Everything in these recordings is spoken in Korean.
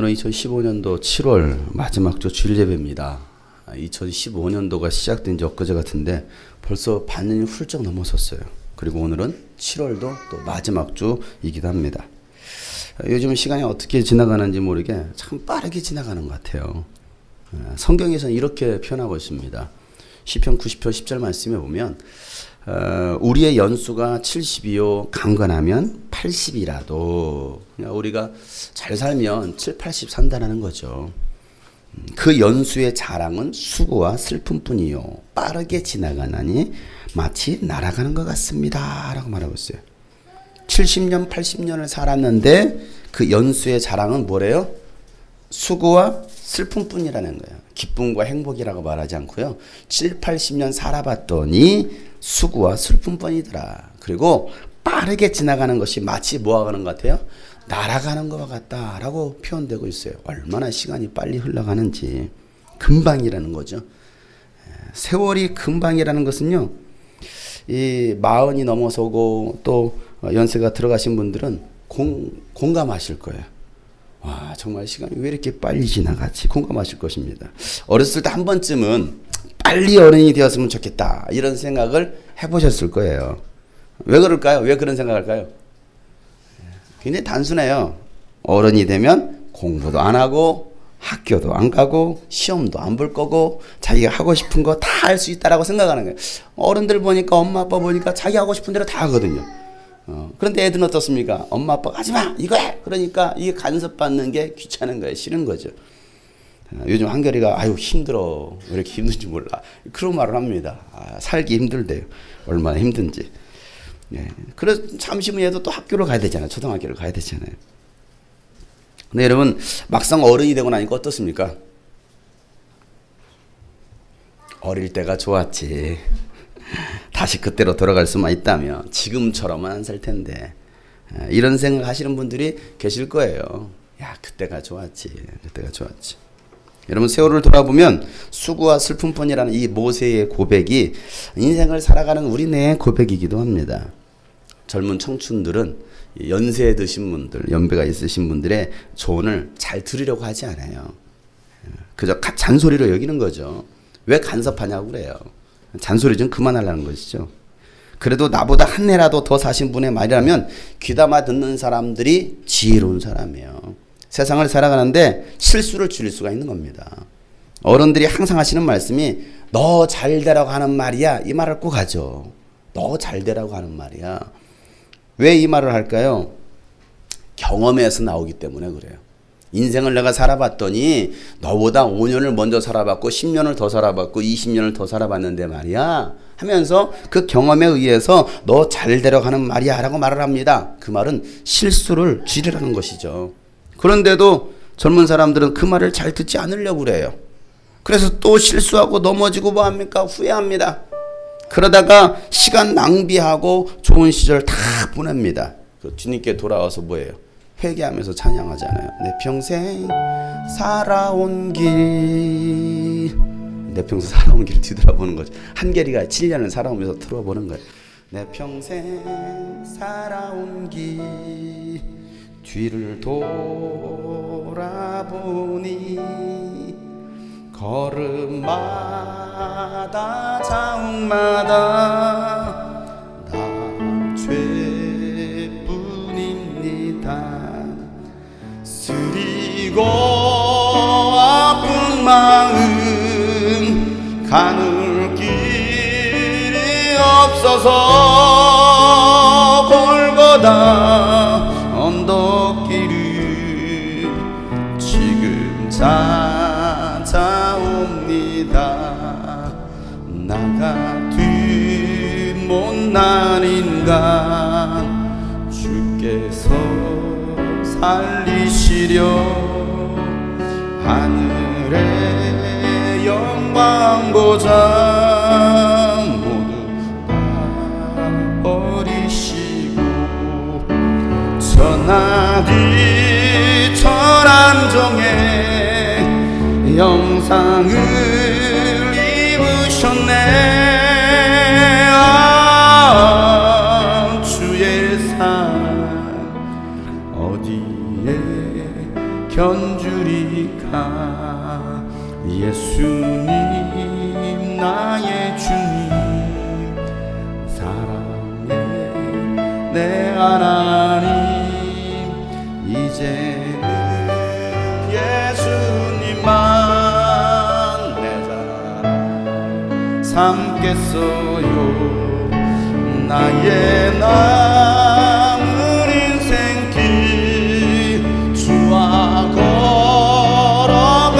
오늘은 2015년도 7월 마지막 주 주일 예배입니다. 2015년도가 시작된 지 엊그제 같은데 벌써 반년이 훌쩍 넘어섰어요. 그리고 오늘은 7월도 또 마지막 주이기도 합니다. 요즘 시간이 어떻게 지나가는지 모르게 참 빠르게 지나가는 것 같아요. 성경에서는 이렇게 표현하고 있습니다. 시편 90편 10절 말씀에 보면 우리의 연수가 70이요 강건하면 80이라도 우리가 잘 살면 7, 80 산다는 거죠. 그 연수의 자랑은 수고와 슬픔뿐이요 빠르게 지나가나니 마치 날아가는 것 같습니다 라고 말하고 있어요. 70년 80년을 살았는데 그 연수의 자랑은 뭐래요? 수고와 슬픔뿐이라는 거예요. 기쁨과 행복이라고 말하지 않고요. 7, 80년 살아봤더니 수고와 슬픔뿐이더라. 그리고 빠르게 지나가는 것이 마치 뭐가 가는 것 같아요? 날아가는 것과 같다라고 표현되고 있어요. 얼마나 시간이 빨리 흘러가는지. 금방이라는 거죠. 세월이 금방이라는 것은요. 이 40이 넘어서고 또 연세가 들어가신 분들은 공감하실 거예요. 와, 정말 시간이 왜 이렇게 빨리 지나가지? 공감하실 것입니다. 어렸을 때 한 번쯤은 빨리 어른이 되었으면 좋겠다 이런 생각을 해보셨을 거예요. 왜 그럴까요? 왜 그런 생각할까요? 굉장히 단순해요. 어른이 되면 공부도 안 하고 학교도 안 가고 시험도 안 볼 거고 자기가 하고 싶은 거 다 할 수 있다라고 생각하는 거예요. 어른들 보니까 엄마 아빠 보니까 자기 하고 싶은 대로 다 하거든요. 그런데 애들은 어떻습니까? 엄마 아빠가 하지마 이거 해. 그러니까 이게 간섭받는 게 귀찮은 거예요. 싫은 거죠. 요즘 한결이가 아유 힘들어 왜 이렇게 힘든지 몰라 그런 말을 합니다. 살기 힘들대요. 얼마나 힘든지. 그래서 잠시 후에 또 학교를 가야 되잖아요. 초등학교를 가야 되잖아요. 근데 여러분 막상 어른이 되고 나니까 어떻습니까? 어릴 때가 좋았지. 다시 그때로 돌아갈 수만 있다면 지금처럼은 안 살 텐데 이런 생각 하시는 분들이 계실 거예요. 야 그때가 좋았지. 그때가 좋았지. 여러분 세월을 돌아보면 수고와 슬픔뿐이라는 이 모세의 고백이 인생을 살아가는 우리네 고백이기도 합니다. 젊은 청춘들은 연세 드신 분들, 연배가 있으신 분들의 조언을 잘 들으려고 하지 않아요. 그저 잔소리로 여기는 거죠. 왜 간섭하냐고 그래요. 잔소리 좀 그만하려는 것이죠. 그래도 나보다 한 해라도 더 사신 분의 말이라면 귀담아 듣는 사람들이 지혜로운 사람이에요. 세상을 살아가는데 실수를 줄일 수가 있는 겁니다. 어른들이 항상 하시는 말씀이 너 잘 되라고 하는 말이야. 이 말을 꼭 하죠. 너 잘 되라고 하는 말이야. 왜 이 말을 할까요? 경험에서 나오기 때문에 그래요. 인생을 내가 살아봤더니 너보다 5년을 먼저 살아봤고 10년을 더 살아봤고 20년을 더 살아봤는데 말이야 하면서 그 경험에 의해서 너 잘 되라고 하는 말이야 라고 말을 합니다. 그 말은 실수를 줄이라는 것이죠. 그런데도 젊은 사람들은 그 말을 잘 듣지 않으려고 그래요. 그래서 또 실수하고 넘어지고 뭐합니까? 후회합니다. 그러다가 시간 낭비하고 좋은 시절 다 보냅니다. 주님께 돌아와서 뭐예요? 회개하면서 찬양하잖아요. 내 평생 살아온 길, 내 평생 살아온 길 뒤돌아보는 거죠. 한결이가 7년을 살아오면서 들어보는 거예요. 내 평생 살아온 길 뒤를 돌아보니 걸음마다 자욱마다 나 죄뿐입니다. 쓰리고 아픈 마음 가눌 길이 없어서 골고다 언덕길을 지금 찾아옵니다. 나 같은 못난 인간 주께서 살리시려 하늘의 영광 보좌 모두 다 버리시고 천하디 천안종의 영상을 입으셨네. 주의 사랑 어디에 견주리까. 예수님 나의 주님 사랑해 내 하나님. 이제는 예수님만 내 자랑 삼겠어요. 나의 남은 인생길 주와 걸어가면서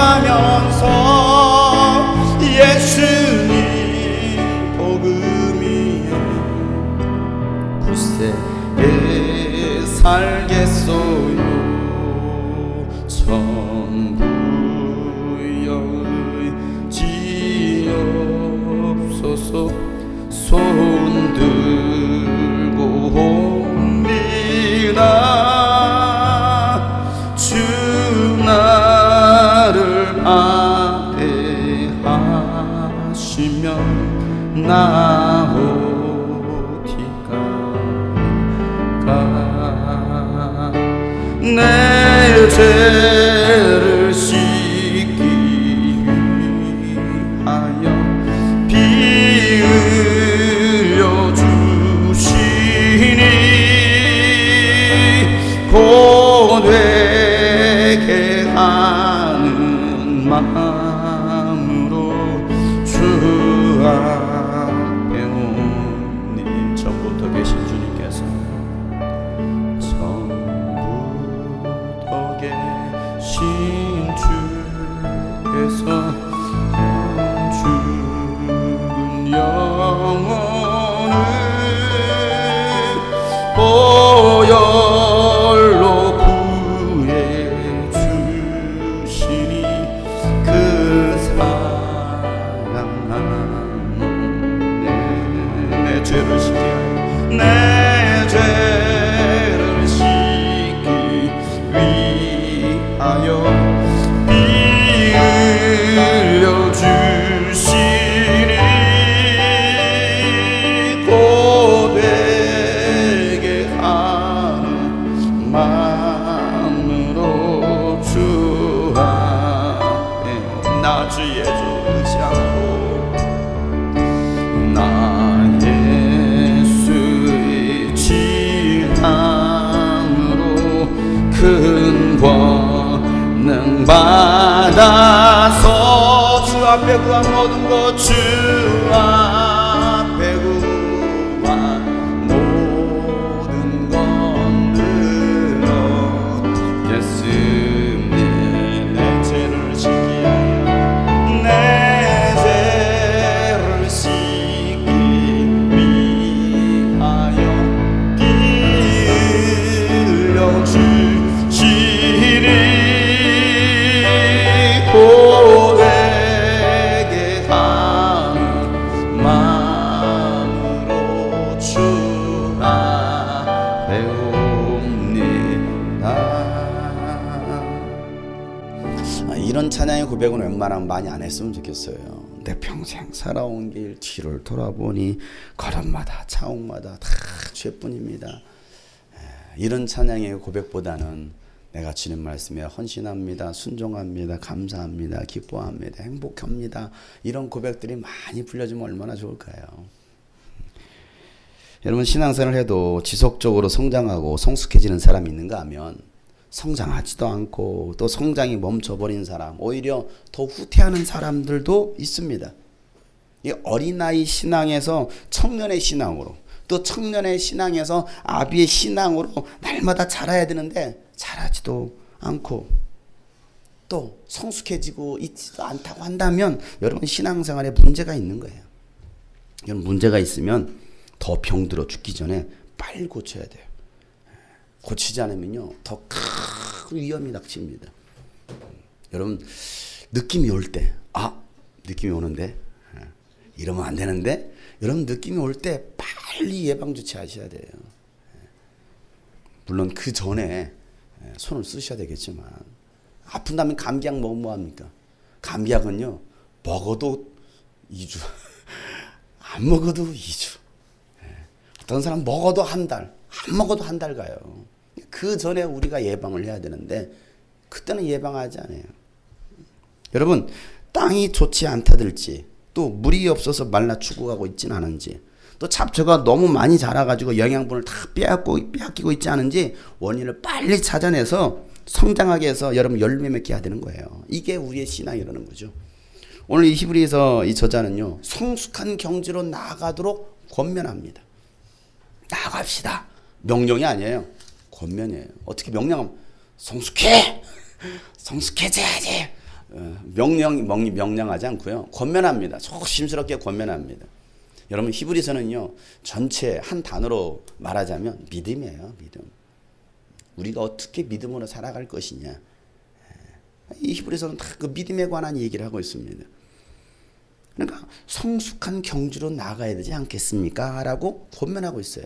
예수님 복음이여 굳세게 살겠어요. 천부여 의지옵소서. 손 들고 옵니다. 주 나를 아뢰하시면 나 어디가 내 죄를 씻기 위하여 피 흘려 주시니 고되게 하는 마음으로 주 앞에 오니. 전부터 계신 주님께서 주께서 죽은 영혼을 보혈로 구해 주시니 그 사랑 내 죄를 씻게 내 죄를 씻기 위하여 흘려주시니 고되게 하는 마음으로 주 앞에 나 주 예수 의지하고 나 예수의 지함으로 큰 권능 받아서 주 앞에 구한 모든 것 주 앞에 구한 모든 것 늘어 예수님 내 죄를 씻기 하여 내 죄를 씻기 위하여 피 흘려 주시니 고되게 하는 마음으로 주 앞에 옵니다. 이런 찬양의 고백은 웬만하면 많이 안 했으면 좋겠어요. 내 평생 살아온 길 뒤를 돌아보니 걸음마다 차옥마다 다 죄뿐입니다. 이런 찬양의 고백보다는 내가 주님 말씀에 헌신합니다, 순종합니다, 감사합니다, 기뻐합니다, 행복합니다, 이런 고백들이 많이 불려주면 얼마나 좋을까요? 여러분, 신앙생활을 해도 지속적으로 성장하고 성숙해지는 사람이 있는가 하면 성장하지도 않고 또 성장이 멈춰버린 사람, 오히려 더 후퇴하는 사람들도 있습니다. 이 어린아이 신앙에서 청년의 신앙으로, 또 청년의 신앙에서 아비의 신앙으로 날마다 자라야 되는데 자라지도 않고 또 성숙해지고 있지도 않다고 한다면 여러분 신앙생활에 문제가 있는 거예요. 이런 문제가 있으면 더 병들어 죽기 전에 빨리 고쳐야 돼요. 고치지 않으면요 더 큰 위험이 닥칩니다. 여러분 느낌이 올 때, 느낌이 오는데 이러면 안 되는데, 여러분 느낌이 올 때 빨리 예방조치 하셔야 돼요. 물론 그 전에 손을 쓰셔야 되겠지만, 아픈 다음에 감기약 먹으면 뭐합니까? 감기약은요 먹어도 2주 안 먹어도 2주, 어떤 사람 먹어도 한 달, 안 먹어도 한 달 가요. 그 전에 우리가 예방을 해야 되는데 그때는 예방하지 않아요. 여러분, 땅이 좋지 않다들지, 또 물이 없어서 말라 죽어가고 있진 않은지, 또 잡초가 너무 많이 자라가지고 영양분을 다 빼앗기고 있지 않은지 원인을 빨리 찾아내서 성장하게 해서 여러분 열매 맺게 해야 되는 거예요. 이게 우리의 신앙이라는 거죠. 오늘 이 히브리서 이 저자는요, 성숙한 경지로 나아가도록 권면합니다. 나아갑시다. 명령이 아니에요. 권면이에요. 어떻게 명령하면 성숙해! 성숙해져야지! 명령하지 않고요. 권면합니다. 조심스럽게 권면합니다. 여러분, 히브리서는요, 전체 한 단어로 말하자면 믿음이에요. 믿음. 우리가 어떻게 믿음으로 살아갈 것이냐. 이 히브리서는 다 그 믿음에 관한 얘기를 하고 있습니다. 그러니까 성숙한 경지로 나가야 되지 않겠습니까? 라고 권면하고 있어요.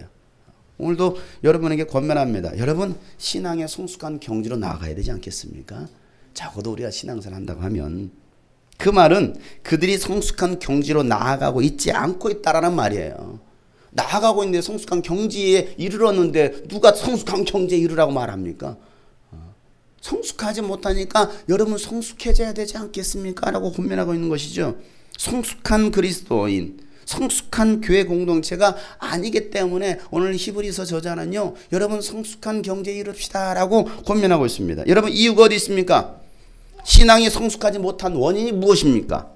오늘도 여러분에게 권면합니다. 여러분, 신앙의 성숙한 경지로 나가야 되지 않겠습니까? 적어도 우리가 신앙생활 한다고 하면 그 말은 그들이 성숙한 경지로 나아가고 있지 않고 있다라는 말이에요. 나아가고 있는데 성숙한 경지에 이르렀는데 누가 성숙한 경지에 이르라고 말합니까? 성숙하지 못하니까 여러분 성숙해져야 되지 않겠습니까? 라고 권면하고 있는 것이죠. 성숙한 그리스도인, 성숙한 교회 공동체가 아니기 때문에 오늘 히브리서 저자는요, 여러분 성숙한 경지에 이릅시다 라고 권면하고 있습니다. 여러분, 이유가 어디 있습니까? 신앙이 성숙하지 못한 원인이 무엇입니까?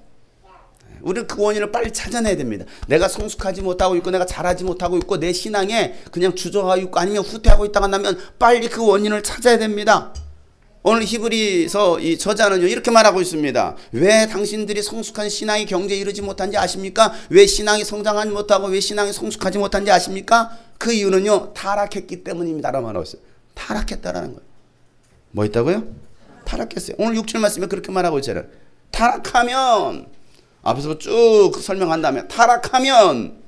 우리는 그 원인을 빨리 찾아내야 됩니다. 내가 성숙하지 못하고 있고 내가 잘하지 못하고 있고 내 신앙에 그냥 주저하고 있고 아니면 후퇴하고 있다가 나면 빨리 그 원인을 찾아야 됩니다. 오늘 히브리서 이 저자는요, 이렇게 말하고 있습니다. 왜 당신들이 성숙한 신앙의 경지에 이르지 못한지 아십니까? 왜 신앙이 성장하지 못하고 왜 신앙이 성숙하지 못한지 아십니까? 그 이유는요, 타락했기 때문입니다 라고 말하고 있어요. 타락했다라는 거예요. 뭐 있다고요? 타락했어요. 오늘 6절 말씀에 그렇게 말하고 있잖아요. 타락하면, 앞에서 쭉 설명한다면, 타락하면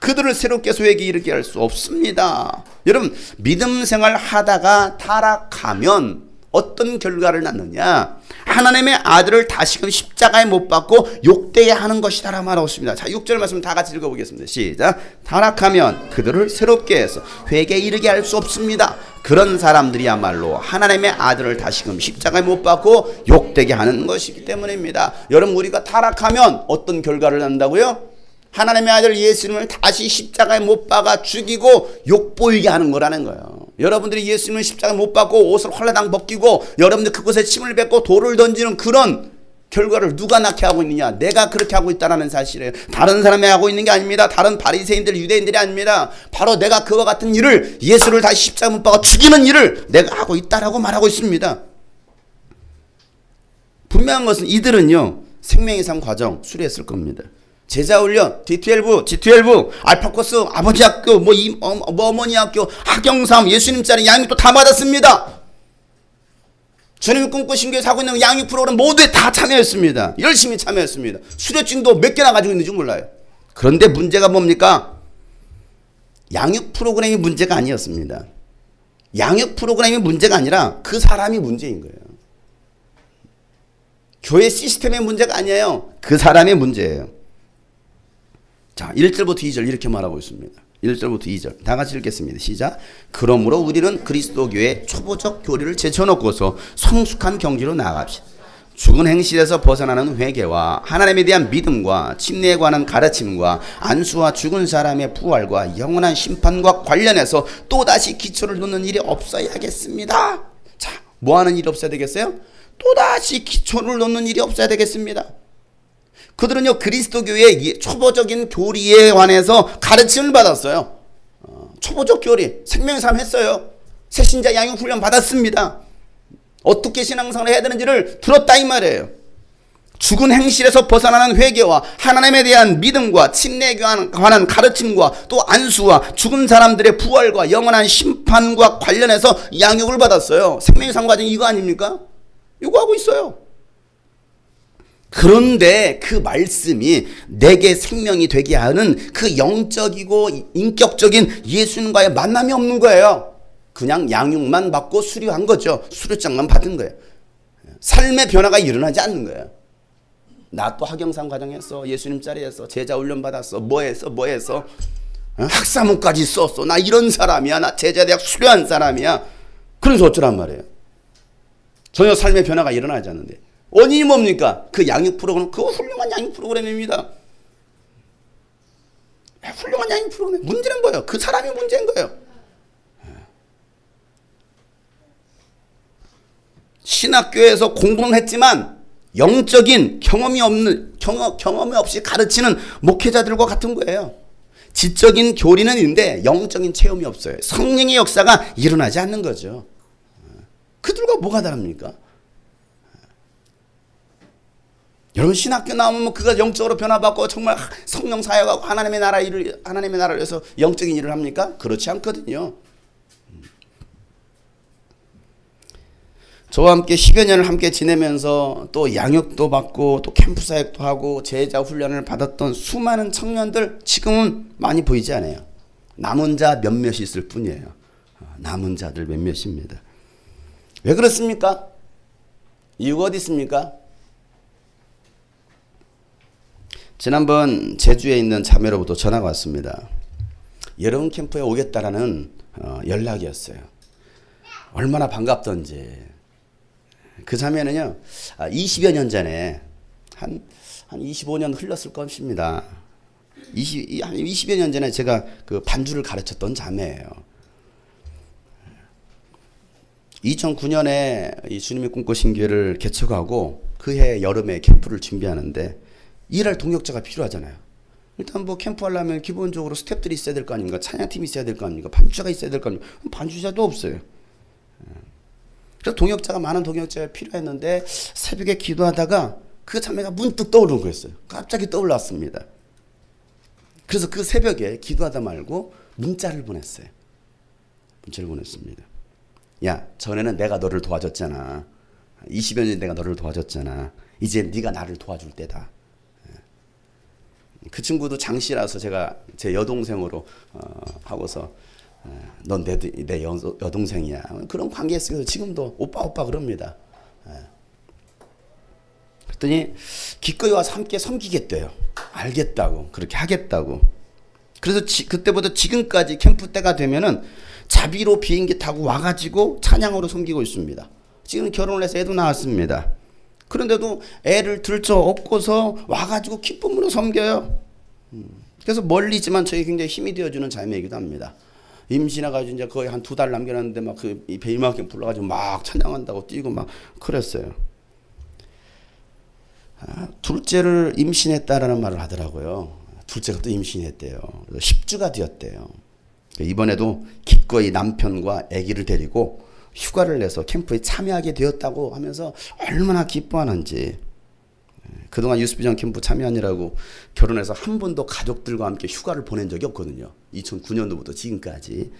그들을 새롭게 소에게 이르게 할 수 없습니다. 여러분, 믿음 생활 하다가 타락하면 어떤 결과를 낳느냐? 하나님의 아들을 다시금 십자가에 못 박고 욕되게 하는 것이다 라고 말하고 있습니다. 자, 6절 말씀 다 같이 읽어보겠습니다. 시작. 타락하면 그들을 새롭게 해서 회개에 이르게 할 수 없습니다. 그런 사람들이야말로 하나님의 아들을 다시금 십자가에 못 박고 욕되게 하는 것이기 때문입니다. 여러분, 우리가 타락하면 어떤 결과를 낳는다고요? 하나님의 아들 예수님을 다시 십자가에 못 박아 죽이고 욕보이게 하는 거라는 거예요. 여러분들이 예수님을 십자가에 못 박고 옷을 헐레당 벗기고 여러분들 그곳에 침을 뱉고 돌을 던지는 그런 결과를 누가 낳게 하고 있느냐? 내가 그렇게 하고 있다는 사실이에요. 다른 사람이 하고 있는 게 아닙니다. 다른 바리새인들, 유대인들이 아닙니다. 바로 내가 그와 같은 일을, 예수를 다시 십자가에 못 박아 죽이는 일을 내가 하고 있다라고 말하고 있습니다. 분명한 것은 이들은요, 생명의 삶 과정 수료했을 겁니다. 제자훈련, D12, 알파코스, 아버지 학교, 어머니 학교, 학영삼, 예수님 자리 양육도 다 받았습니다. 주님이 꿈꾸신 교회에서 하고 있는 양육 프로그램 모두에 다 참여했습니다. 열심히 참여했습니다. 수료증도 몇 개나 가지고 있는지 몰라요. 그런데 문제가 뭡니까? 양육 프로그램이 문제가 아니었습니다. 양육 프로그램이 문제가 아니라 그 사람이 문제인 거예요. 교회 시스템의 문제가 아니에요. 그 사람의 문제예요. 자, 1절부터 2절 이렇게 말하고 있습니다. 1절부터 2절 다 같이 읽겠습니다. 시작. 그러므로 우리는 그리스도 교회의 초보적 교리를 제쳐놓고서 성숙한 경지로 나아갑시다. 죽은 행실에서 벗어나는 회개와 하나님에 대한 믿음과 침례에 관한 가르침과 안수와 죽은 사람의 부활과 영원한 심판과 관련해서 또다시 기초를 놓는 일이 없어야겠습니다. 자, 뭐 하는 일이 없어야 되겠어요? 또다시 기초를 놓는 일이 없어야 되겠습니다. 그들은요, 그리스도 교회의 초보적인 교리에 관해서 가르침을 받았어요. 초보적 교리, 생명의 삶 했어요. 새신자 양육 훈련 받았습니다. 어떻게 신앙생활을 해야 되는지를 들었다 이 말이에요. 죽은 행실에서 벗어나는 회개와 하나님에 대한 믿음과 침례에 관한 가르침과 또 안수와 죽은 사람들의 부활과 영원한 심판과 관련해서 양육을 받았어요. 생명의 삶 과정이 이거 아닙니까? 이거 하고 있어요. 그런데 그 말씀이 내게 생명이 되게 하는 그 영적이고 인격적인 예수님과의 만남이 없는 거예요. 그냥 양육만 받고 수료한 거죠. 수료장만 받은 거예요. 삶의 변화가 일어나지 않는 거예요. 나 또 학영상 과정했어. 예수님 자리에서 제자 훈련 받았어. 뭐 했어. 학사모까지 썼어. 나 이런 사람이야. 나 제자대학 수료한 사람이야. 그래서 어쩌란 말이에요. 전혀 삶의 변화가 일어나지 않는데 원인이 뭡니까? 그 양육 프로그램, 그거 훌륭한 양육 프로그램입니다. 훌륭한 양육 프로그램. 문제는 뭐예요? 그 사람이 문제인 거예요. 신학교에서 공부는 했지만 영적인 경험이 없이 가르치는 목회자들과 같은 거예요. 지적인 교리는 있는데 영적인 체험이 없어요. 성령의 역사가 일어나지 않는 거죠. 그들과 뭐가 다릅니까? 여러분 신학교 나오면 그가 영적으로 변화받고 정말 성령 사역하고 하나님의 나라를 위해서 영적인 일을 합니까? 그렇지 않거든요. 저와 함께 10여 년을 함께 지내면서 또 양육도 받고 또 캠프 사역도 하고 제자 훈련을 받았던 수많은 청년들 지금은 많이 보이지 않아요. 남은 자 몇몇이 있을 뿐이에요. 남은 자들 몇몇입니다. 왜 그렇습니까? 이유가 어디 있습니까? 지난번 제주에 있는 자매로부터 전화가 왔습니다. 여러분 캠프에 오겠다라는 연락이었어요. 얼마나 반갑던지. 그 자매는요, 20여 년 전에 한 25년 흘렀을 것입니다. 한 20여 년 전에 제가 그 반주를 가르쳤던 자매예요. 2009년에 이 주님의 꿈꾸신 교회를 개척하고 그해 여름에 캠프를 준비하는데 일할 동역자가 필요하잖아요. 일단 뭐 캠프 하려면 기본적으로 스태프들이 있어야 될 거 아닙니까? 찬양팀이 있어야 될 거 아닙니까? 반주자가 있어야 될 거 아닙니까? 반주자도 없어요. 그래서 많은 동역자가 필요했는데 새벽에 기도하다가 그 자매가 문득 떠오른 거였어요. 갑자기 떠올랐습니다. 그래서 그 새벽에 기도하다 말고 문자를 보냈어요. 문자를 보냈습니다. 야, 전에는 내가 너를 도와줬잖아. 20여 년 내가 너를 도와줬잖아. 이제 네가 나를 도와줄 때다. 그 친구도 장씨라서 제가 제 여동생으로 하고서 넌 내 여동생이야. 그런 관계에 있어서 지금도 오빠 그럽니다. 그랬더니 기꺼이 와서 함께 섬기겠대요. 알겠다고. 그렇게 하겠다고. 그래서 그때부터 지금까지 캠프 때가 되면은 자비로 비행기 타고 와가지고 찬양으로 섬기고 있습니다. 지금 결혼을 해서 애도 낳았습니다. 그런데도 애를 들쳐 업고서 와가지고 기쁨으로 섬겨요. 그래서 멀리지만 저희 굉장히 힘이 되어주는 자매이기도 합니다. 임신해가지고 이제 거의 한 2달 남겨놨는데 막 그 배임학교 불러가지고 막 찬양한다고 뛰고 막 그랬어요. 둘째를 임신했다라는 말을 하더라고요. 둘째가 또 임신했대요. 10주가 되었대요. 이번에도 기꺼이 남편과 아기를 데리고 휴가를 내서 캠프에 참여하게 되었다고 하면서 얼마나 기뻐하는지. 그동안 유스비전 캠프 참여하느라고 결혼해서 한 번도 가족들과 함께 휴가를 보낸 적이 없거든요. 2009년도부터 지금까지.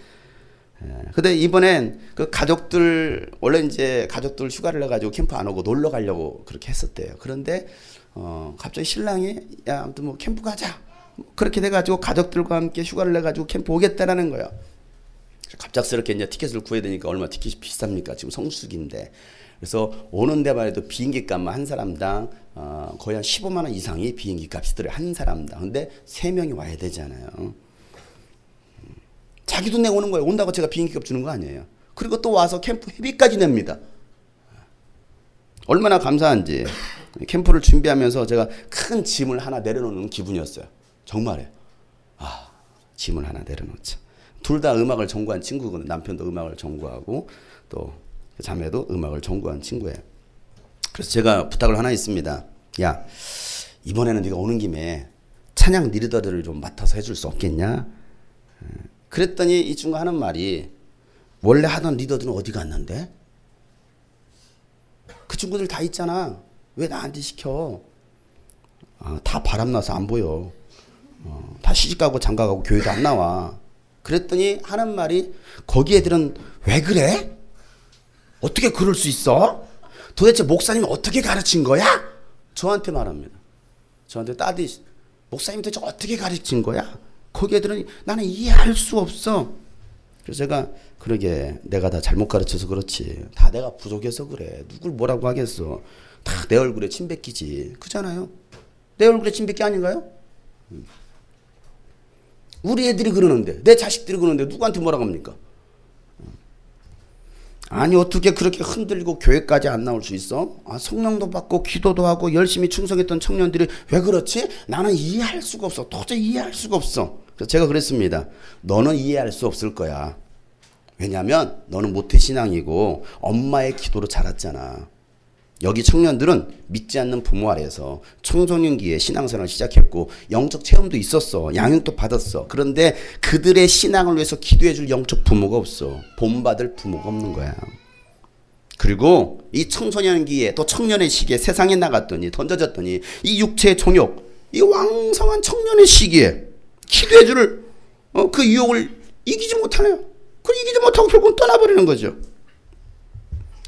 근데 이번엔 그 가족들, 원래 이제 가족들 휴가를 내가지고 캠프 안 오고 놀러 가려고 그렇게 했었대요. 그런데, 갑자기 신랑이, 야, 아무튼 뭐 캠프 가자. 그렇게 돼가지고 가족들과 함께 휴가를 내가지고 캠프 오겠다라는 거예요. 갑작스럽게 이제 티켓을 구해야 되니까 얼마 티켓이 비쌉니까? 지금 성수기인데. 그래서 오는 데만 해도 비행기 값만 한 사람당 거의 한 15만 원 이상이 비행기 값이 들어요. 한 사람당. 근데 3명이 와야 되잖아요. 자기 돈 내고 오는 거예요. 온다고 제가 비행기 값 주는 거 아니에요. 그리고 또 와서 캠프 회비까지 냅니다. 얼마나 감사한지. 캠프를 준비하면서 제가 큰 짐을 하나 내려놓는 기분이었어요. 정말이에요. 짐을 하나 내려놓자. 둘 다 음악을 전공한 친구거든요. 남편도 음악을 전공하고 또 자매도 음악을 전공한 친구예요. 그래서 제가 부탁을 하나 있습니다. 야, 이번에는 네가 오는 김에 찬양 리더들을 좀 맡아서 해줄 수 없겠냐? 그랬더니 이 친구가 하는 말이 원래 하던 리더들은 어디 갔는데? 그 친구들 다 있잖아. 왜 나한테 시켜? 다 바람나서 안 보여. 다 시집가고 장가가고 교회도 안 나와. 그랬더니 하는 말이 거기 애들은 왜 그래? 어떻게 그럴 수 있어? 도대체 목사님이 어떻게 가르친 거야? 저한테 말합니다. 저한테 따디 목사님이 도대체 어떻게 가르친 거야? 거기 애들은 나는 이해할 수 없어. 그래서 제가 그러게 내가 다 잘못 가르쳐서 그렇지. 다 내가 부족해서 그래. 누굴 뭐라고 하겠어. 다 내 얼굴에 침 뱉기지. 그잖아요. 내 얼굴에 침 뱉기 아닌가요? 우리 애들이 그러는데 내 자식들이 그러는데 누구한테 뭐라고 합니까? 아니 어떻게 그렇게 흔들리고 교회까지 안 나올 수 있어? 성령도 받고 기도도 하고 열심히 충성했던 청년들이 왜 그렇지? 나는 이해할 수가 없어. 도저히 이해할 수가 없어. 그래서 제가 그랬습니다. 너는 이해할 수 없을 거야. 왜냐하면 너는 모태신앙이고 엄마의 기도로 자랐잖아. 여기 청년들은 믿지 않는 부모 아래에서 청소년기에 신앙생활을 시작했고 영적 체험도 있었어. 양육도 받았어. 그런데 그들의 신앙을 위해서 기도해 줄 영적 부모가 없어. 본받을 부모가 없는 거야. 그리고 이 청소년기에 또 청년의 시기에 세상에 나갔더니 던져졌더니 이 육체의 종욕, 이 왕성한 청년의 시기에 기도해 줄 그 유혹을 이기지 못하네요. 그걸 이기지 못하고 결국은 떠나버리는 거죠.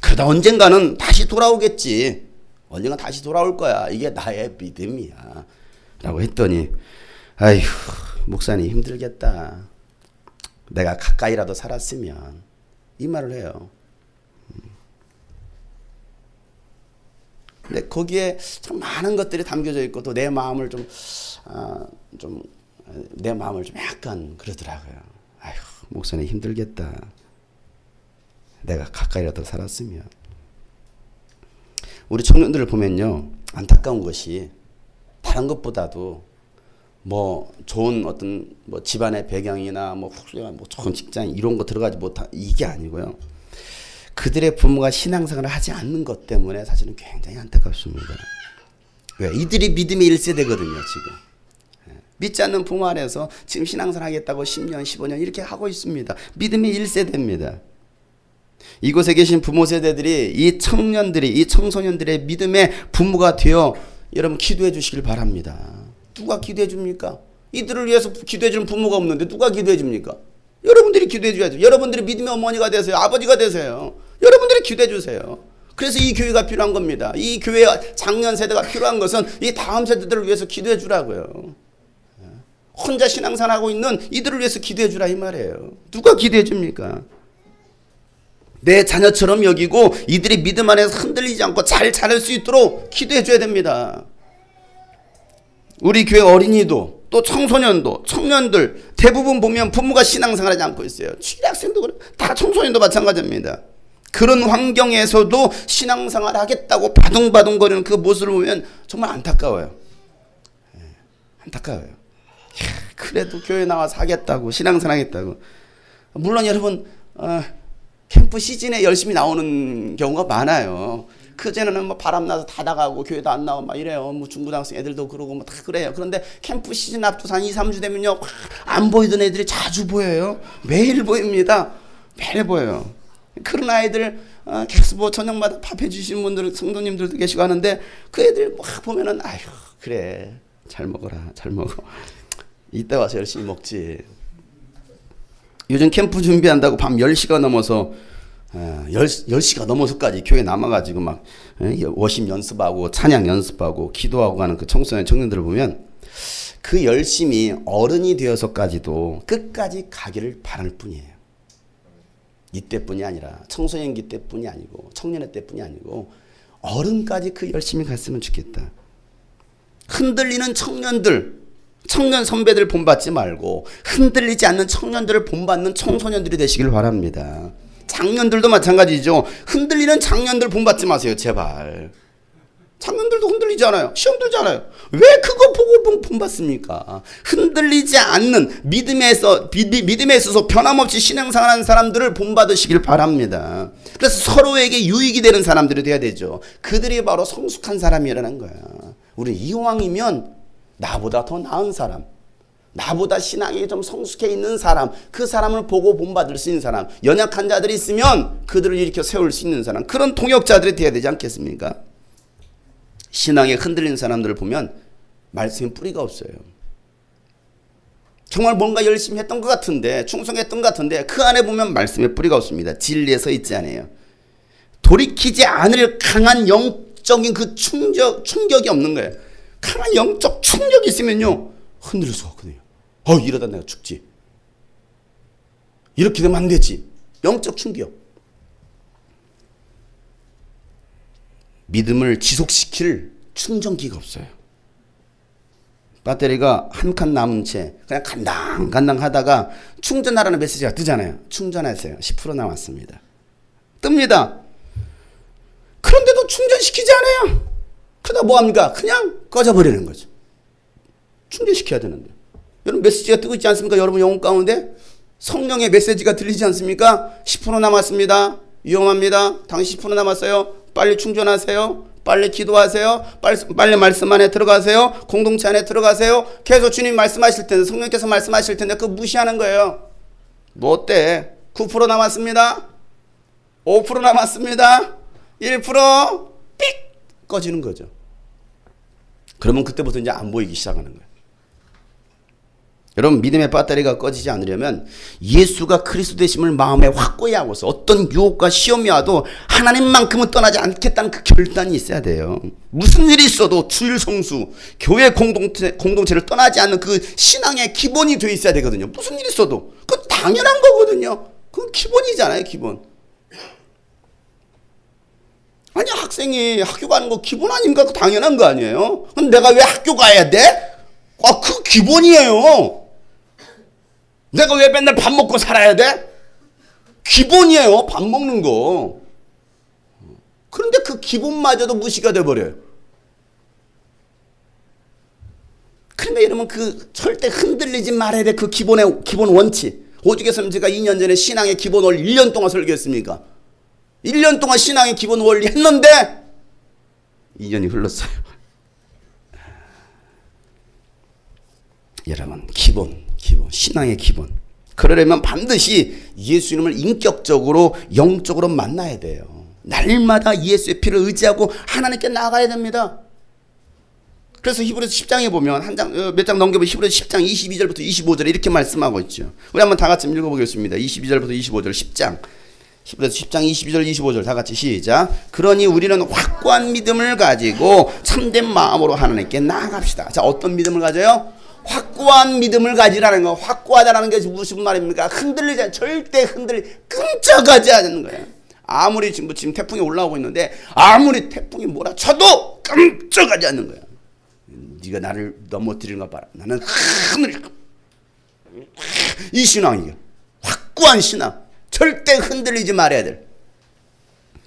그러다 언젠가는 다시 돌아오겠지. 언젠가 다시 돌아올 거야. 이게 나의 믿음이야. 라고 했더니 아휴 목사님 힘들겠다. 내가 가까이라도 살았으면 이 말을 해요. 근데 거기에 참 많은 것들이 담겨져 있고 또 내 마음을 내 마음을 좀 약간 그러더라고요. 아휴 목사님 힘들겠다. 내가 가까이라도 살았으면. 우리 청년들을 보면요 안타까운 것이 다른 것보다도 뭐 좋은 어떤 뭐 집안의 배경이나 뭐 훌륭한 뭐 좋은 직장 이런 거 들어가지 못한 이게 아니고요. 그들의 부모가 신앙생활을 하지 않는 것 때문에 사실은 굉장히 안타깝습니다. 왜? 이들이 믿음의 1세대거든요 지금. 믿지 않는 부모 안에서 지금 신앙생활 하겠다고 10년 15년 이렇게 하고 있습니다. 믿음의 1세대입니다. 이곳에 계신 부모 세대들이 이 청년들이 이 청소년들의 믿음의 부모가 되어 여러분 기도해 주시길 바랍니다. 누가 기도해 줍니까? 이들을 위해서 기도해 주는 부모가 없는데 누가 기도해 줍니까? 여러분들이 기도해 줘야죠. 여러분들이 믿음의 어머니가 되세요. 아버지가 되세요. 여러분들이 기도해 주세요. 그래서 이 교회가 필요한 겁니다. 이 교회 장년 세대가 필요한 것은 이 다음 세대들을 위해서 기도해 주라고요. 혼자 신앙생활하고 있는 이들을 위해서 기도해 주라 이 말이에요. 누가 기도해 줍니까? 내 자녀처럼 여기고 이들이 믿음 안에서 흔들리지 않고 잘 자랄 수 있도록 기도해 줘야 됩니다. 우리 교회 어린이도 또 청소년도 청년들 대부분 보면 부모가 신앙생활하지 않고 있어요. 취학생도 그래. 다 청소년도 마찬가지입니다. 그런 환경에서도 신앙생활 하겠다고 바둥바둥거리는 그 모습을 보면 정말 안타까워요. 안타까워요. 그래도 교회 나와서 하겠다고 신앙생활 하겠다고. 물론 여러분 캠프 시즌에 열심히 나오는 경우가 많아요. 그전에는 뭐 바람나서 다 나가고 교회도 안 나오고 막 이래요. 뭐 중고등학생 애들도 그러고 뭐 다 그래요. 그런데 캠프 시즌 앞두고 한 2, 3주 되면요. 안 보이던 애들이 자주 보여요. 매일 보입니다. 매일 보여요. 그런 아이들 계속 뭐 저녁마다 밥 해주시는 분들 성도님들도 계시고 하는데 그 애들 막 보면은 아휴 그래 잘 먹어라 잘 먹어. 이따 와서 열심히 먹지. 요즘 캠프 준비한다고 밤 10시가 넘어서 10시가 넘어서까지 교회 남아가지고 막 워십 연습하고 찬양 연습하고 기도하고 가는 그 청소년 청년들을 보면 그 열심이 어른이 되어서까지도 끝까지 가기를 바랄 뿐이에요. 이때뿐이 아니라 청소년기 때뿐이 아니고 청년의 때뿐이 아니고 어른까지 그 열심히 갔으면 좋겠다. 흔들리는 청년들 청년 선배들 본받지 말고 흔들리지 않는 청년들을 본받는 청소년들이 되시길 바랍니다. 장년들도 마찬가지죠. 흔들리는 장년들 본받지 마세요. 제발. 장년들도 흔들리지 않아요. 시험 들잖아요. 왜 그거 보고 본받습니까? 흔들리지 않는 믿음에 있어서 변함없이 신앙생활하는 사람들을 본받으시길 바랍니다. 그래서 서로에게 유익이 되는 사람들이 돼야 되죠. 그들이 바로 성숙한 사람이라는 거야. 우리 이왕이면 나보다 더 나은 사람, 나보다 신앙이 좀 성숙해 있는 사람, 그 사람을 보고 본받을 수 있는 사람, 연약한 자들이 있으면 그들을 일으켜 세울 수 있는 사람, 그런 동역자들이 되어야 되지 않겠습니까? 신앙에 흔들리는 사람들을 보면 말씀에 뿌리가 없어요. 정말 뭔가 열심히 했던 것 같은데 충성했던 것 같은데 그 안에 보면 말씀에 뿌리가 없습니다. 진리에 서 있지 않아요. 돌이키지 않을 강한 영적인 그 충격이 없는 거예요. 강한 영적 충격이 있으면요 흔들릴 수가 없거든요. 이러다 내가 죽지. 이렇게 되면 안 되지. 영적 충격. 믿음을 지속시킬 충전기가 없어요. 배터리가 한 칸 남은 채 그냥 간당 하다가 충전하라는 메시지가 뜨잖아요. 충전하세요. 10% 남았습니다. 뜹니다. 그런데도 충전시키지 않아요. 그러다 뭐합니까? 그냥 꺼져버리는 거죠. 충전시켜야 되는데. 여러분 메시지가 뜨고 있지 않습니까? 여러분 영혼 가운데 성령의 메시지가 들리지 않습니까? 10% 남았습니다. 위험합니다. 당신 10% 남았어요. 빨리 충전하세요. 빨리 기도하세요. 빨리 말씀 안에 들어가세요. 공동체 안에 들어가세요. 계속 주님 말씀하실 텐데, 성령께서 말씀하실 텐데 그거 무시하는 거예요. 뭐 어때? 9% 남았습니다. 5% 남았습니다. 1% 삑 꺼지는 거죠. 그러면 그때부터 이제 안 보이기 시작하는 거예요. 여러분 믿음의 배터리가 꺼지지 않으려면 예수가 그리스도 되심을 마음에 확고히 하고서 어떤 유혹과 시험이 와도 하나님만큼은 떠나지 않겠다는 그 결단이 있어야 돼요. 무슨 일이 있어도 주일 성수, 교회 공동체를 떠나지 않는 그 신앙의 기본이 돼 있어야 되거든요. 무슨 일이 있어도. 그건 당연한 거거든요. 그건 기본이잖아요. 기본. 아니 학생이 학교 가는 거 기본 아닙니까? 그 당연한 거 아니에요? 그럼 내가 왜 학교 가야 돼? 아, 그 기본이에요. 내가 왜 맨날 밥 먹고 살아야 돼? 기본이에요. 밥 먹는 거. 그런데 그 기본마저도 무시가 돼버려요. 그런데 여러분 그 절대 흔들리지 말아야 돼. 그 기본 원칙. 오죽했으면 제가 2년 전에 신앙의 기본 원리 1년 동안 설교했습니까? 1년 동안 신앙의 기본 원리 했는데 2년이 흘렀어요. 여러분 기본 신앙의 기본. 그러려면 반드시 예수 이름을 인격적으로 영적으로 만나야 돼요. 날마다 예수의 피를 의지하고 하나님께 나가야 됩니다. 그래서 히브리서 10장에 보면 몇 장 넘겨보면 히브리서 10장 22절부터 25절에 이렇게 말씀하고 있죠. 우리 한번 다 같이 읽어보겠습니다. 22절부터 25절 10장. 히브리서 10장 22절 25절 다 같이 시작. 그러니 우리는 확고한 믿음을 가지고 참된 마음으로 하나님께 나아갑시다. 자, 어떤 믿음을 가져요? 확고한 믿음을 가지라는 거. 확고하다라는 게 무슨 말입니까? 흔들리지 않아. 절대 끔찍하지 않는 거예요. 아무리 지금 태풍이 올라오고 있는데 아무리 태풍이 몰아쳐도 끔찍하지 않는 거야. 네가 나를 넘어뜨리는 거 봐라. 나는 하늘. 이 신앙이야. 확고한 신앙. 절대 흔들리지 말아야 돼.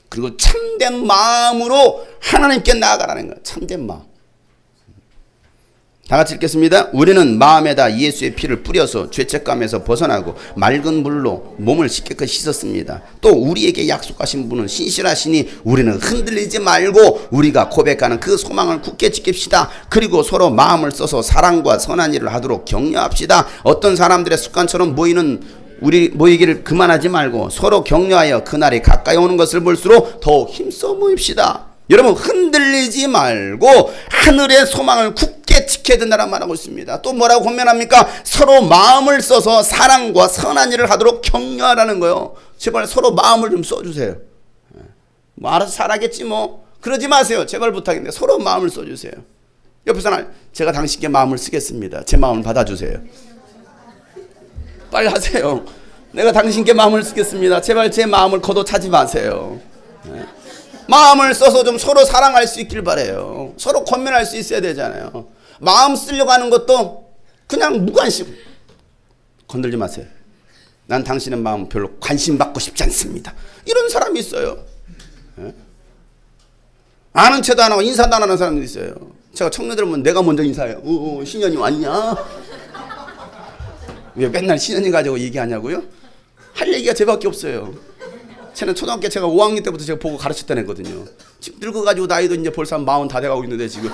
그리고 참된 마음으로 하나님께 나아가라는 거야. 참된 마음. 다 같이 읽겠습니다. 우리는 마음에다 예수의 피를 뿌려서 죄책감에서 벗어나고 맑은 물로 몸을 깨끗이 씻었습니다. 또 우리에게 약속하신 분은 신실하시니 우리는 흔들리지 말고 우리가 고백하는 그 소망을 굳게 지킵시다. 그리고 서로 마음을 써서 사랑과 선한 일을 하도록 격려합시다. 어떤 사람들의 습관처럼 모이기를 그만하지 말고 서로 격려하여 그날이 가까이 오는 것을 볼수록 더욱 힘써 모입시다. 여러분 흔들리지 말고 하늘의 소망을 굳게 지켜야 된다는 말하고 있습니다. 또 뭐라고 권면합니까? 서로 마음을 써서 사랑과 선한 일을 하도록 격려하라는 거예요. 제발 서로 마음을 좀 써주세요. 뭐 알아서 잘하겠지 뭐. 그러지 마세요. 제발 부탁인데 서로 마음을 써주세요. 옆에 사람 제가 당신께 마음을 쓰겠습니다. 제 마음을 받아주세요. 빨리 하세요. 내가 당신께 마음을 쓰겠습니다. 제발 제 마음을 거둬차지 마세요. 마음을 써서 좀 서로 사랑할 수 있길 바라요. 서로 권면할 수 있어야 되잖아요. 마음 쓰려고 하는 것도 그냥 무관심. 건들지 마세요. 난 당신의 마음 별로 관심 받고 싶지 않습니다. 이런 사람이 있어요. 아는 체도 안 하고 인사도 안 하는 사람도 있어요. 제가 청년들 보면 내가 먼저 인사해요. 신현이 왔냐? 왜 맨날 신현이 가지고 얘기하냐고요? 할 얘기가 제밖에 없어요. 쟤는 초등학교 제가 5학년 때부터 제가 보고 가르쳤던 애거든요. 지금 늙어가지고 나이도 이제 벌써 40 다 돼가고 있는데 지금.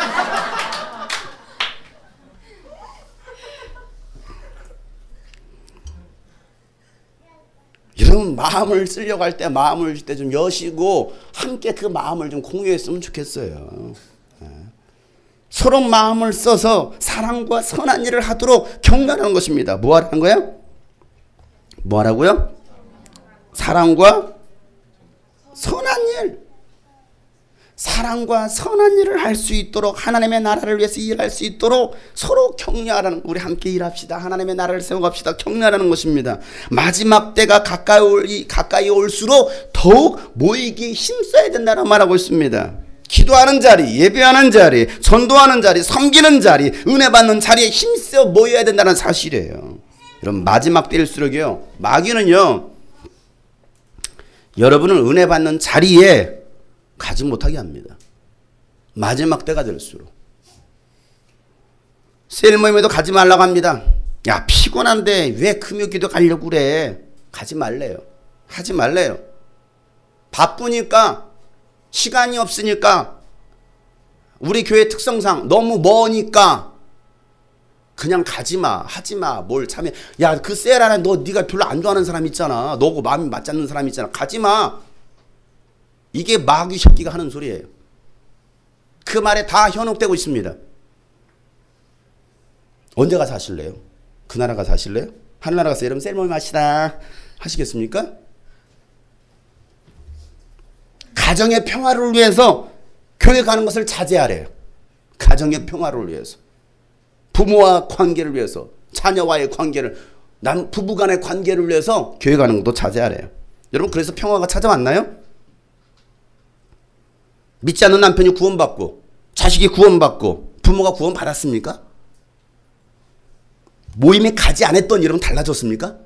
여러분 마음을 쓰려고 할 때 마음을 줄 때 좀 여시고 함께 그 마음을 좀 공유했으면 좋겠어요. 서로 마음을 써서 사랑과 선한 일을 하도록 격려하는 것입니다. 뭐 하라는 거예요? 뭐 하라고요? 사랑과 선한 일. 사랑과 선한 일을 할 수 있도록 하나님의 나라를 위해서 일할 수 있도록 서로 격려하라는, 우리 함께 일합시다. 하나님의 나라를 세워갑시다. 격려하라는 것입니다. 마지막 때가 가까이 올수록 더욱 모이기 힘써야 된다는 말하고 있습니다. 기도하는 자리, 예배하는 자리, 전도하는 자리, 섬기는 자리, 은혜 받는 자리에 힘써 모여야 된다는 사실이에요. 여러분 마지막 때일수록요, 마귀는요 여러분을 은혜 받는 자리에 가지 못하게 합니다. 마지막 때가 될수록. 셀 모임에도 가지 말라고 합니다. 야, 피곤한데 왜 금요기도 가려고 그래? 가지 말래요. 하지 말래요. 바쁘니까, 시간이 없으니까, 우리 교회 특성상 너무 머니까 그냥 가지마, 하지마, 뭘 참여. 야, 그 셀 안에 네가 별로 안 좋아하는 사람 있잖아. 너하고 마음이 맞지 않는 사람 있잖아. 가지마. 이게 마귀 새끼가 하는 소리예요. 그 말에 다 현혹되고 있습니다. 언제 가서 하실래요? 그 나라 가서 하실래요? 하늘나라 가서 여러분 셀 모임 하시다 하시겠습니까? 가정의 평화를 위해서 교회 가는 것을 자제하래요. 가정의 평화를 위해서. 부모와 관계를 위해서. 자녀와의 관계를. 부부간의 관계를 위해서 교회 가는 것도 자제하래요. 여러분 그래서 평화가 찾아왔나요? 믿지 않는 남편이 구원받고 자식이 구원받고 부모가 구원받았습니까? 모임에 가지 않았던 여러분 달라졌습니까?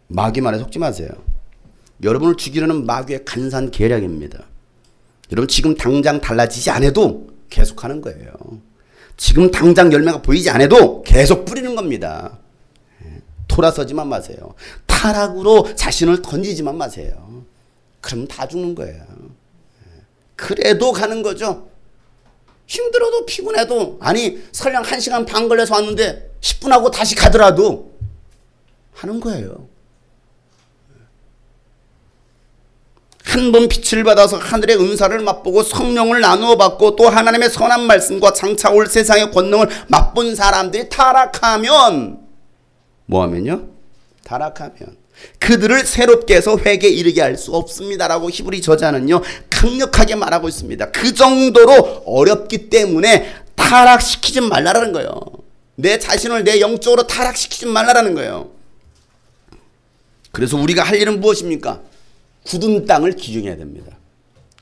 마귀 말에 속지 마세요. 여러분을 죽이려는 마귀의 간산 계략입니다. 여러분 지금 당장 달라지지 않아도 계속하는 거예요. 지금 당장 열매가 보이지 않아도 계속 뿌리는 겁니다. 돌아서지만 마세요. 타락으로 자신을 던지지만 마세요. 그럼 다 죽는 거예요. 그래도 가는 거죠. 힘들어도 피곤해도 아니 설령 1시간 반 걸려서 왔는데 10분 하고 다시 가더라도 하는 거예요. 한 번 빛을 받아서 하늘의 은사를 맛보고 성령을 나누어 받고 또 하나님의 선한 말씀과 장차 올 세상의 권능을 맛본 사람들이 타락하면 뭐하면요? 타락하면 그들을 새롭게 해서 회개에 이르게 할 수 없습니다라고 히브리 저자는요 강력하게 말하고 있습니다. 그 정도로 어렵기 때문에 타락시키지 말라라는 거예요. 내 자신을 내 영적으로 타락시키지 말라라는 거예요. 그래서 우리가 할 일은 무엇입니까? 굳은 땅을 기증해야 됩니다.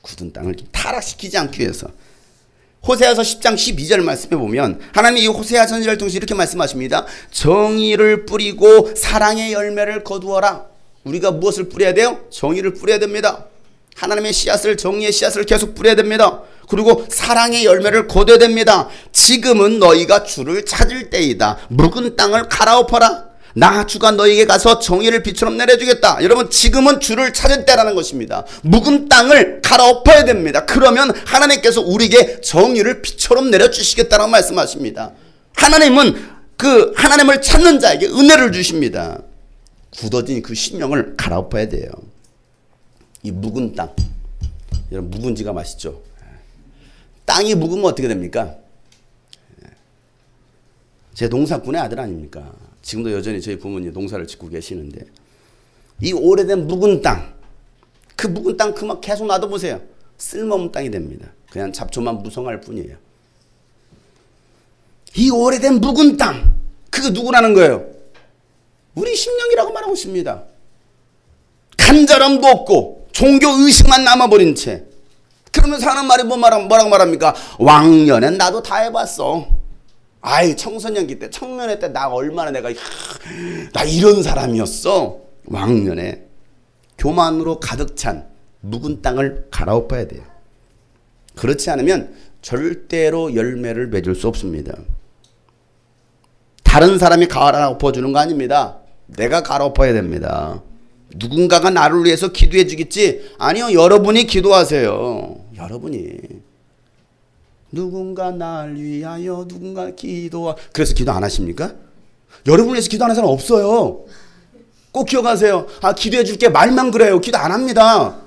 굳은 땅을 타락시키지 않기 위해서. 호세아서 10장 12절 말씀해 보면 하나님이 이 호세아 선지자를 통해서 이렇게 말씀하십니다. 정의를 뿌리고 사랑의 열매를 거두어라. 우리가 무엇을 뿌려야 돼요? 정의를 뿌려야 됩니다. 하나님의 씨앗을, 정의의 씨앗을 계속 뿌려야 됩니다. 그리고 사랑의 열매를 거둬야 됩니다. 지금은 너희가 주를 찾을 때이다. 묵은 땅을 갈아엎어라. 나 주가 너에게 가서 정의를 비처럼 내려주겠다. 여러분 지금은 주를 찾을 때라는 것입니다. 묵은 땅을 갈아엎어야 됩니다. 그러면 하나님께서 우리에게 정의를 비처럼 내려주시겠다라고 말씀하십니다. 하나님은 그 하나님을 찾는 자에게 은혜를 주십니다. 굳어진 그 심령을 갈아엎어야 돼요. 이 묵은 땅. 여러분 묵은지가 맛있죠. 땅이 묵으면 어떻게 됩니까? 제 농사꾼의 아들 아닙니까? 지금도 여전히 저희 부모님 농사를 짓고 계시는데 이 오래된 묵은 땅, 그 묵은 땅 그만 계속 놔둬보세요. 쓸모없는 땅이 됩니다. 그냥 잡초만 무성할 뿐이에요. 이 오래된 묵은 땅, 그게 누구라는 거예요? 우리 심령이라고 말하고 있습니다. 간절함도 없고 종교 의식만 남아버린 채. 그러면서 하는 말이 뭐라고 말합니까? 왕년엔 나도 다 해봤어. 아이 청소년기 때 청년회 때 나 얼마나 나 이런 사람이었어. 왕년에 교만으로 가득 찬 묵은 땅을 갈아엎어야 돼요. 그렇지 않으면 절대로 열매를 맺을 수 없습니다. 다른 사람이 갈아엎어주는 거 아닙니다. 내가 갈아엎어야 됩니다. 누군가가 나를 위해서 기도해 주겠지? 아니요, 여러분이 기도하세요. 여러분이. 누군가 날 위하여 누군가 기도하. 그래서 기도 안 하십니까? 여러분을 위해서 기도하는 사람 없어요. 꼭 기억하세요. 아, 기도해 줄게 말만 그래요. 기도 안 합니다.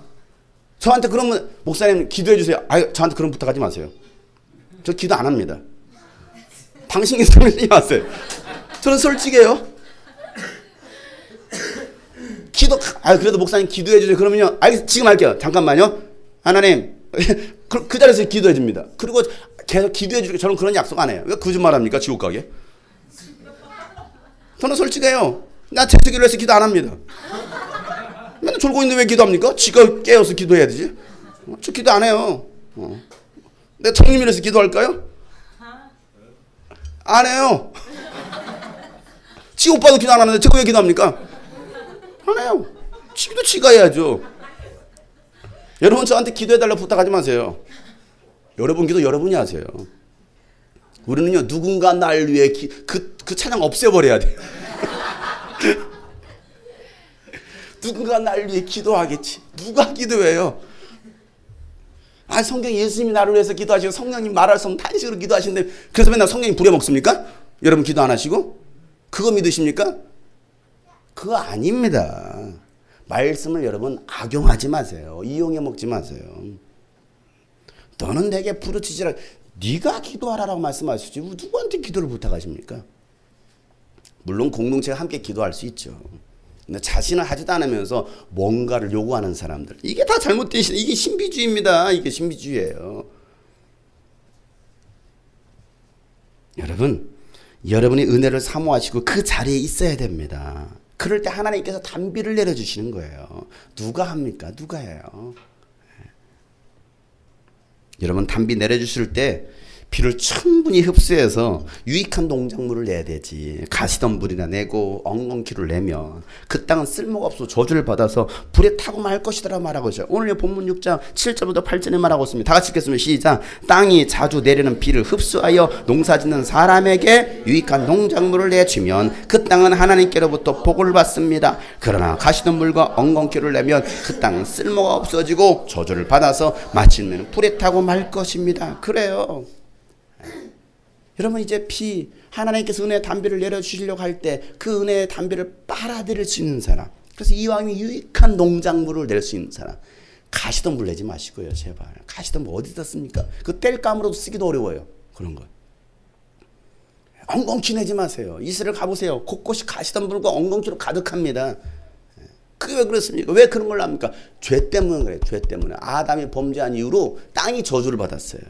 저한테 그러면 목사님 기도해 주세요. 아, 저한테 그런 부탁하지 마세요. 저 기도 안 합니다. 당신이 설명하지 마세요. 저는 솔직해요. 그래도 목사님 기도해 주세요. 그러면요. 지금 할게요. 잠깐만요. 하나님. 그 자리에서 기도해 줍니다. 그리고 계속 기도해 주니까 저는 그런 약속 안 해요. 왜 거짓말합니까? 지옥 가게? 저는 솔직해요. 나 재수기를 해서 기도 안 합니다. 맨날 졸고 있는데 왜 기도합니까? 지가 깨어서 기도해야 되지. 저 기도 안 해요. 내가 청림이라서 기도할까요? 안 해요. 지 오빠도 기도 안 하는데 제가 왜 기도합니까? 안 해요. 지도 지가 해야죠. 여러분 저한테 기도해달라고 부탁하지 마세요. 여러분 기도 여러분이 하세요. 우리는요 누군가 날 위해 그 찬양 없애버려야 돼요. 누군가 날 위해 기도하겠지. 누가 기도해요? 아 성경 예수님이 나를 위해서 기도하시고 성령님 말할 수 없는 탄식으로 기도하시는데 그래서 맨날 성령님 부려먹습니까? 여러분 기도 안 하시고? 그거 믿으십니까? 그거 아닙니다. 말씀을 여러분 악용하지 마세요. 이용해 먹지 마세요. 너는 내게 부르짖으라. 네가 기도하라라고 말씀하시지 누구한테 기도를 부탁하십니까? 물론 공동체가 함께 기도할 수 있죠. 근데 자신은 하지도 않으면서 뭔가를 요구하는 사람들 이게 다 잘못된 이게 신비주의입니다. 이게 신비주의예요. 여러분 여러분이 은혜를 사모하시고 그 자리에 있어야 됩니다. 그럴 때 하나님께서 단비를 내려주시는 거예요. 누가 합니까? 누가 해요? 여러분 단비 내려주실 때 비를 충분히 흡수해서 유익한 농작물을 내야 되지. 가시덤불이나 내고 엉겅퀴를 내면 그 땅은 쓸모가 없어 저주를 받아서 불에 타고 말 것이더라 말하고 있어요. 오늘 본문 6장 7절부터 8절에 말하고 있습니다. 다 같이 읽겠습니다. 시작. 땅이 자주 내리는 비를 흡수하여 농사짓는 사람에게 유익한 농작물을 내주면 그 땅은 하나님께로부터 복을 받습니다. 그러나 가시덤불과 엉겅퀴를 내면 그 땅은 쓸모가 없어지고 저주를 받아서 마침내는 불에 타고 말 것입니다. 그래요. 여러분 이제 하나님께서 은혜의 단비를 내려주시려고 할 때 그 은혜의 단비를 빨아들일 수 있는 사람, 그래서 이왕이 유익한 농작물을 낼 수 있는 사람, 가시덤불 내지 마시고요 제발. 가시덤불 어디다 씁니까? 그 뗄감으로도 쓰기도 어려워요. 그런 거 엉겅퀴 내지 마세요. 이스라엘 가보세요. 곳곳이 가시덤불과 엉겅퀴로 가득합니다. 그게 왜 그렇습니까? 왜 그런 걸 합니까? 죄 때문에 그래요. 죄 때문에. 아담이 범죄한 이후로 땅이 저주를 받았어요.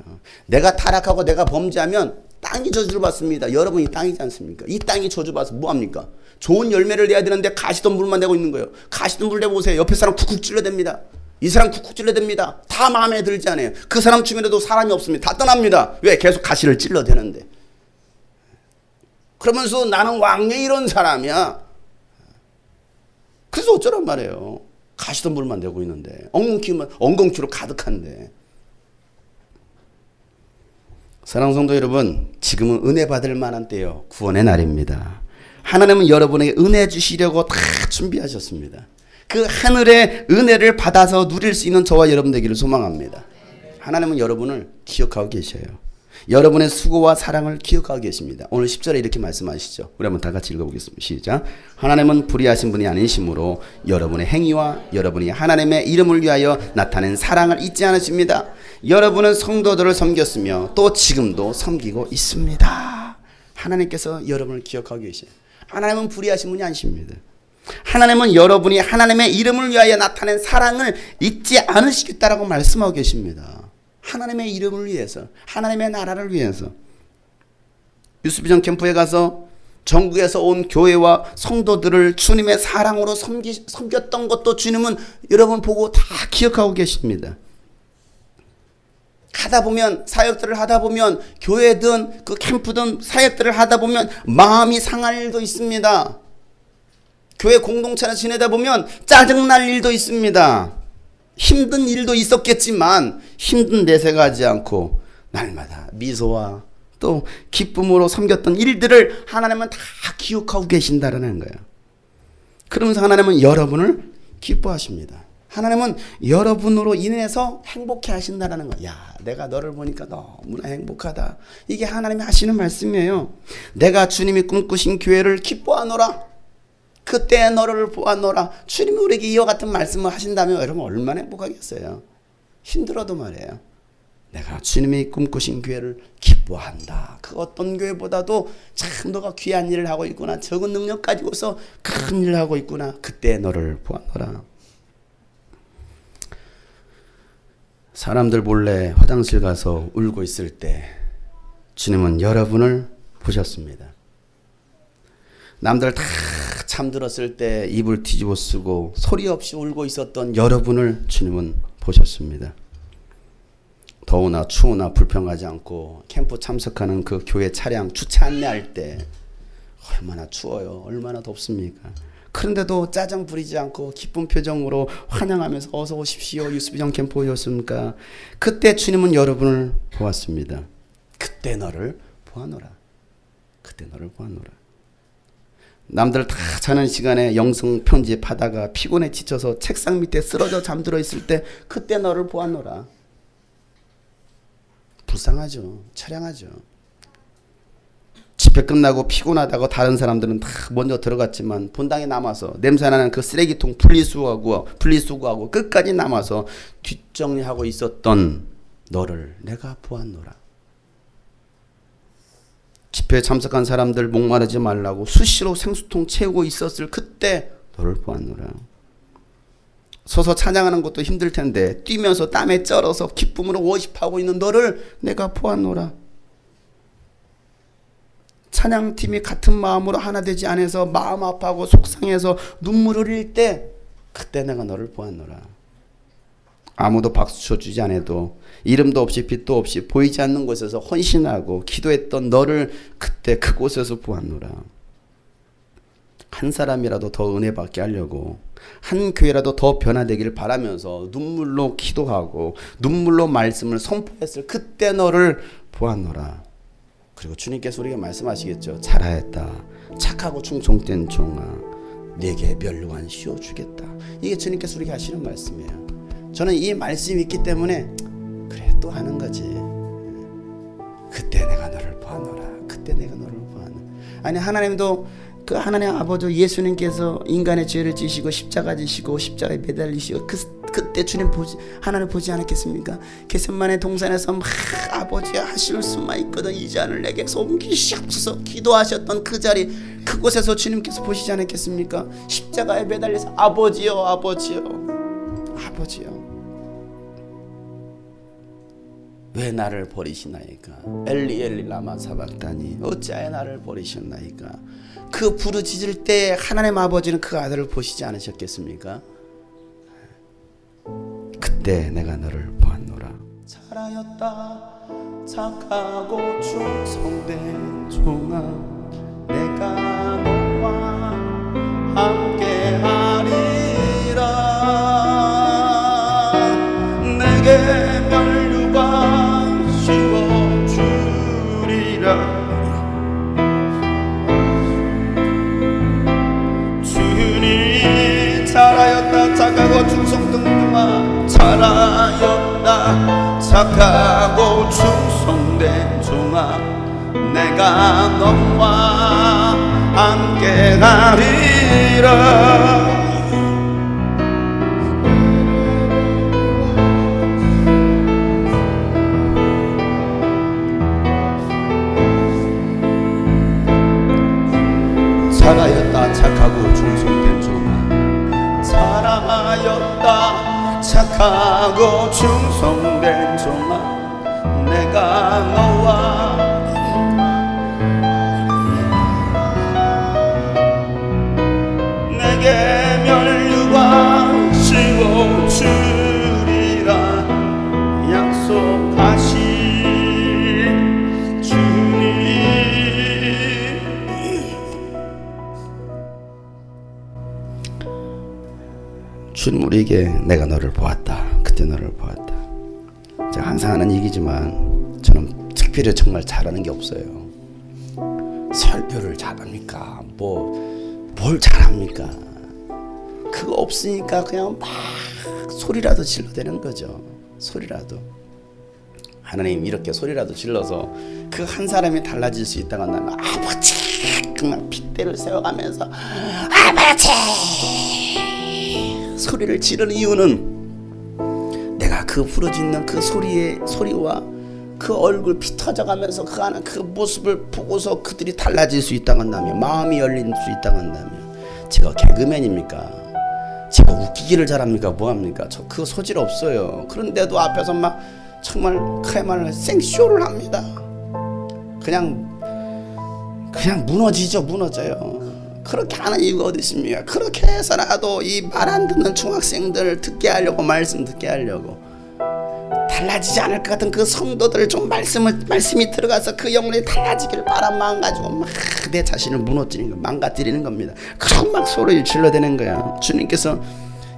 내가 타락하고 내가 범죄하면 땅이 저주를 받습니다. 여러분이 땅이지 않습니까? 이 땅이 저주받아서 뭐합니까? 좋은 열매를 내야 되는데 가시덤불만 내고 있는 거예요. 가시덤불 내보세요. 옆에 사람 쿡쿡 찔러댑니다. 이 사람 쿡쿡 찔러댑니다. 다 마음에 들지 않아요. 그 사람 주변에도 사람이 없습니다. 다 떠납니다. 왜? 계속 가시를 찔러대는데. 그러면서 나는 왕래 이런 사람이야. 그래서 어쩌란 말이에요. 가시덤불만 내고 있는데 엉겅퀴로 가득한데. 사랑하는 성도 여러분, 지금은 은혜 받을 만한 때요. 구원의 날입니다. 하나님은 여러분에게 은혜 주시려고 다 준비하셨습니다. 그 하늘의 은혜를 받아서 누릴 수 있는 저와 여러분 되기를 소망합니다. 하나님은 여러분을 기억하고 계셔요. 여러분의 수고와 사랑을 기억하고 계십니다. 오늘 10절에 이렇게 말씀하시죠. 우리 한번 다 같이 읽어보겠습니다. 시작. 하나님은 불의하신 분이 아니시므로 여러분의 행위와 여러분이 하나님의 이름을 위하여 나타낸 사랑을 잊지 않으십니다. 여러분은 성도들을 섬겼으며 또 지금도 섬기고 있습니다. 하나님께서 여러분을 기억하고 계셔요. 하나님은 불의하신 분이 아니십니다. 하나님은 여러분이 하나님의 이름을 위하여 나타낸 사랑을 잊지 않으시겠다라고 말씀하고 계십니다. 하나님의 이름을 위해서, 하나님의 나라를 위해서. 유스비전 캠프에 가서 전국에서 온 교회와 성도들을 주님의 사랑으로 섬겼던 것도 주님은 여러분 보고 다 기억하고 계십니다. 하다 보면, 사역들을 하다 보면, 교회든 그 캠프든 사역들을 하다 보면 마음이 상할 일도 있습니다. 교회 공동체를 지내다 보면 짜증날 일도 있습니다. 힘든 일도 있었겠지만 힘든 내색을 하지 않고 날마다 미소와 또 기쁨으로 섬겼던 일들을 하나님은 다 기억하고 계신다는 거예요. 그러면서 하나님은 여러분을 기뻐하십니다. 하나님은 여러분으로 인해서 행복해 하신다는 거예요. 야, 내가 너를 보니까 너무나 행복하다. 이게 하나님이 하시는 말씀이에요. 내가 주님이 꿈꾸신 교회를 기뻐하노라. 그때 너를 보았노라. 주님이 우리에게 이와 같은 말씀을 하신다면 여러분 얼마나 행복하겠어요. 힘들어도 말이에요. 내가 주님이 꿈꾸신 교회를 기뻐한다. 그 어떤 교회보다도 참 너가 귀한 일을 하고 있구나. 적은 능력 가지고서 큰 일을 하고 있구나. 그때 너를 보았노라. 사람들 몰래 화장실 가서 울고 있을 때 주님은 여러분을 보셨습니다. 남들 다 잠들었을 때 이불 뒤집어 쓰고 소리 없이 울고 있었던 여러분을 주님은 보셨습니다. 더우나 추우나 불평하지 않고 캠프 참석하는 그 교회 차량 주차 안내할 때 얼마나 추워요. 얼마나 덥습니까? 그런데도 짜증 부리지 않고 기쁜 표정으로 환영하면서 어서 오십시오. 유스비전 캠프 오셨습니까? 그때 주님은 여러분을 보았습니다. 그때 너를 보아노라. 그때 너를 보아노라. 남들 다 자는 시간에 영성 편집하다가 피곤해 지쳐서 책상 밑에 쓰러져 잠들어 있을 때 그때 너를 보았노라. 불쌍하죠. 처량하죠. 집회 끝나고 피곤하다고 다른 사람들은 다 먼저 들어갔지만 본당에 남아서 냄새나는 그 쓰레기통 분리수거하고 끝까지 남아서 뒷정리하고 있었던 너를 내가 보았노라. 집회에 참석한 사람들 목마르지 말라고 수시로 생수통 채우고 있었을 그때 너를 보았노라. 서서 찬양하는 것도 힘들 텐데 뛰면서 땀에 쩔어서 기쁨으로 워십하고 있는 너를 내가 보았노라. 찬양팀이 같은 마음으로 하나 되지 않아서 마음 아파하고 속상해서 눈물 흘릴 때 그때 내가 너를 보았노라. 아무도 박수 쳐주지 않아도 이름도 없이 빛도 없이 보이지 않는 곳에서 헌신하고 기도했던 너를 그때 그곳에서 보았노라. 한 사람이라도 더 은혜 받게 하려고 한 교회라도 더 변화되기를 바라면서 눈물로 기도하고 눈물로 말씀을 선포했을 그때 너를 보았노라. 그리고 주님께서 우리에게 말씀하시겠죠. 잘하였다. 착하고 충성된 종아, 내게 멸류관 씌워주겠다. 이게 주님께서 우리에게 하시는 말씀이에요. 저는 이 말씀이 있기 때문에 그래 또 하는 거지. 그때 내가 너를 보았노라. 그때 내가 너를 보았노라. 아니 하나님도 그 하나님 아버지 예수님께서 인간의 죄를 지시고 십자가 지시고 십자가에 매달리시고 그때 주님 하나님 보지 않았겠습니까? 겟세마네 동산에서 막 아버지 하실 수만 있거든 이 잔을 내게 옮기시옵소서 기도하셨던 그 자리 그곳에서 주님께서 보시지 않았겠습니까? 십자가에 매달려서 아버지요 아버지요 아버지요 왜 나를 버리시나이까? 엘리 엘리 라마 사박다니 어찌하여 나를 버리셨나이까? 그 부르짖을 때 하나님 아버지는 그 아들을 보시지 않으셨겠습니까? 그때 내가 너를 보았노라. 잘하였다 착하고 충성된 종아 내가 너와 함께하리라. 내게 멸류관 씌워주리라. 주님 잘하였다 착하고 충성된 종아 잘하였다 착하고 충성된 종아 내가 너와 함께하리라. 잘하였다 착하고 충성된 종아 잘하였다 착하고 충성된 종아 내가 너와 내게 멸류관 씌워주리라 약속하신 주님 우리에게 내가 너를 보았다. 그때 너를 보았다. 제가 항상 하는 얘기지만 저는 특별히 정말 잘하는 게 없어요. 설교를 잘합니까? 뭘 잘합니까? 그거 없으니까 그냥 막 소리라도 질러대는 거죠. 소리라도. 하나님 이렇게 소리라도 질러서 그 한 사람이 달라질 수 있다고 한다면 아버지 그냥 핏대를 세워가면서 아버지 소리를 지르는 이유는 내가 그 부르짖는 그 소리와 그 얼굴 피 터져가면서 그 하는 그 모습을 보고서 그들이 달라질 수 있다고 한다면 마음이 열릴 수 있다고 한다면 제가 개그맨입니까? 제가 웃기기를 잘합니까? 뭐합니까? 저 그 소질 없어요. 그런데도 앞에서 막 정말 그야말로 생쇼를 합니다. 그냥 무너져요. 그렇게 하는 이유가 어디 있습니까? 그렇게 해서라도 이 말 안 듣는 중학생들 듣게 하려고 말씀 듣게 하려고 다 달라지지 않을 것 같은 그 성도들 좀 말씀이 들어가서 그 영혼이 달라지길 바라만 가지고 막 내 자신을 무너뜨리는 거, 망가뜨리는 겁니다. 그럼 막 소리를 질러대는 거야. 주님께서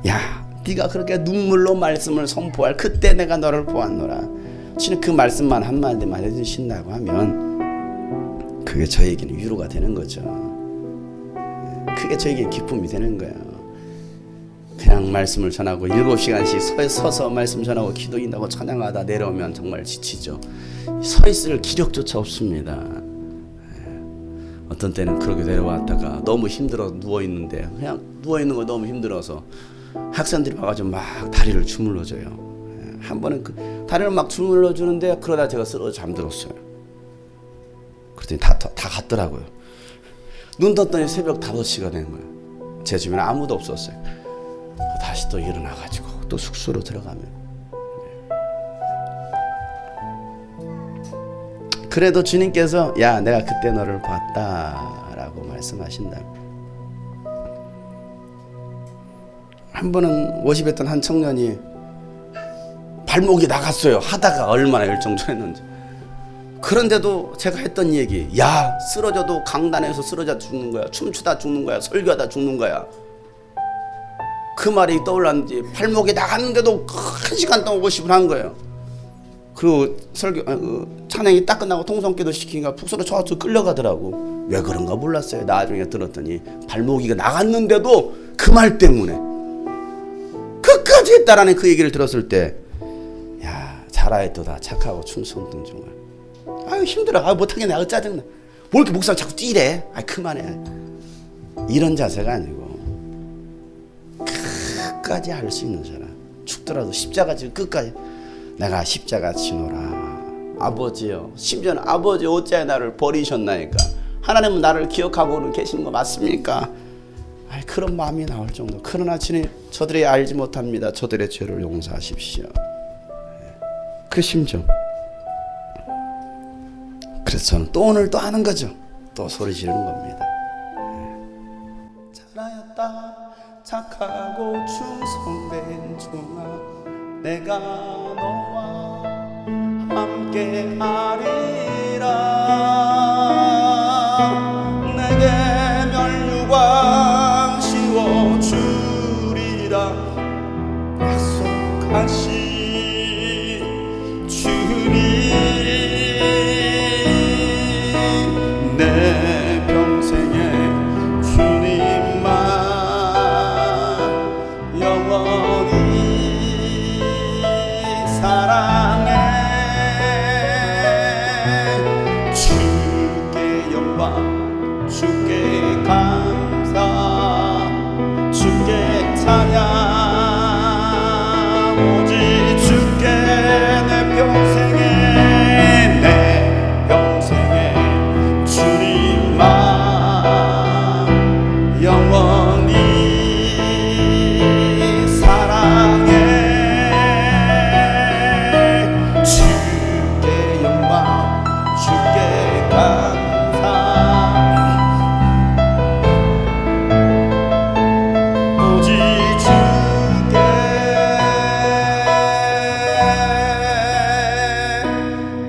야, 네가 그렇게 눈물로 말씀을 선포할 그때 내가 너를 보았노라. 주님 그 말씀만 한마디만 해주신다고 하면 그게 저에게는 위로가 되는 거죠. 그게 저에게 기쁨이 되는 거예요. 그냥 말씀을 전하고 7시간씩 서서 말씀 전하고 기도인다고 찬양하다 내려오면 정말 지치죠. 서 있을 기력조차 없습니다. 어떤 때는 그렇게 내려왔다가 너무 힘들어서 누워있는데 그냥 누워있는 거 너무 힘들어서 학생들이 와가지고 막 다리를 주물러줘요. 한 번은 그 다리를 막 주물러주는데 그러다 제가 쓰러져 잠들었어요. 그랬더니 다 갔더라고요. 눈 떴더니 새벽 5시가 된 거예요. 제 주변에 아무도 없었어요. 다시 또 일어나가지고 또 숙소로 들어가면 그래도 주님께서 야 내가 그때 너를 봤다라고 말씀하신다. 한 번은 워십했던 한 청년이 발목이 나갔어요. 하다가 얼마나 열정적했는지. 그런데도 제가 했던 얘기, 야 쓰러져도 강단에서 쓰러져 죽는 거야, 춤추다 죽는 거야, 설교하다 죽는 거야. 그 말이 떠올랐는지 발목이 나갔는데도 1시간 동안 워십을 한 거예요. 그리고 찬양이 딱 끝나고 통성기도 시키니까 북소로 저쪽 끌려가더라고. 왜 그런가 몰랐어요. 나중에 들었더니 발목이 나갔는데도 그 말 때문에 끝까지 했다라는 그 얘기를 들었을 때, 야 잘하였도다 착하고 충성된 종아. 아유 힘들어. 아 못하겠네. 아 짜증나. 뭐 이렇게 목사가 자꾸 뛰래. 아 그만해. 이런 자세가 아니고 끝까지 할 수 있는 사람. 죽더라도 십자가 지고 끝까지 내가 십자가 지노라. 아버지요. 심지어는 아버지 어찌하여 나를 버리셨나이까. 하나님은 나를 기억하고는 계시는 거 맞습니까? 아이, 그런 마음이 나올 정도. 그러나 주님 저들이 알지 못합니다. 저들의 죄를 용서하십시오. 그 심정. 그래서 저는 또 오늘 또 하는 거죠. 또 소리 지르는 겁니다. 잘하였다 착하고 충성된 종아, 내가 너와 함께 하리라. 내게 멸류관 씌워주리라 약속하신 주님. 내 평생에 주님만 영원히 사랑해. 주께 영광 주께 감사 주께 찬양 오직 주께 내 평생에 주님만 영원히 사랑해. 주께 영광 주께 감사 오직 주께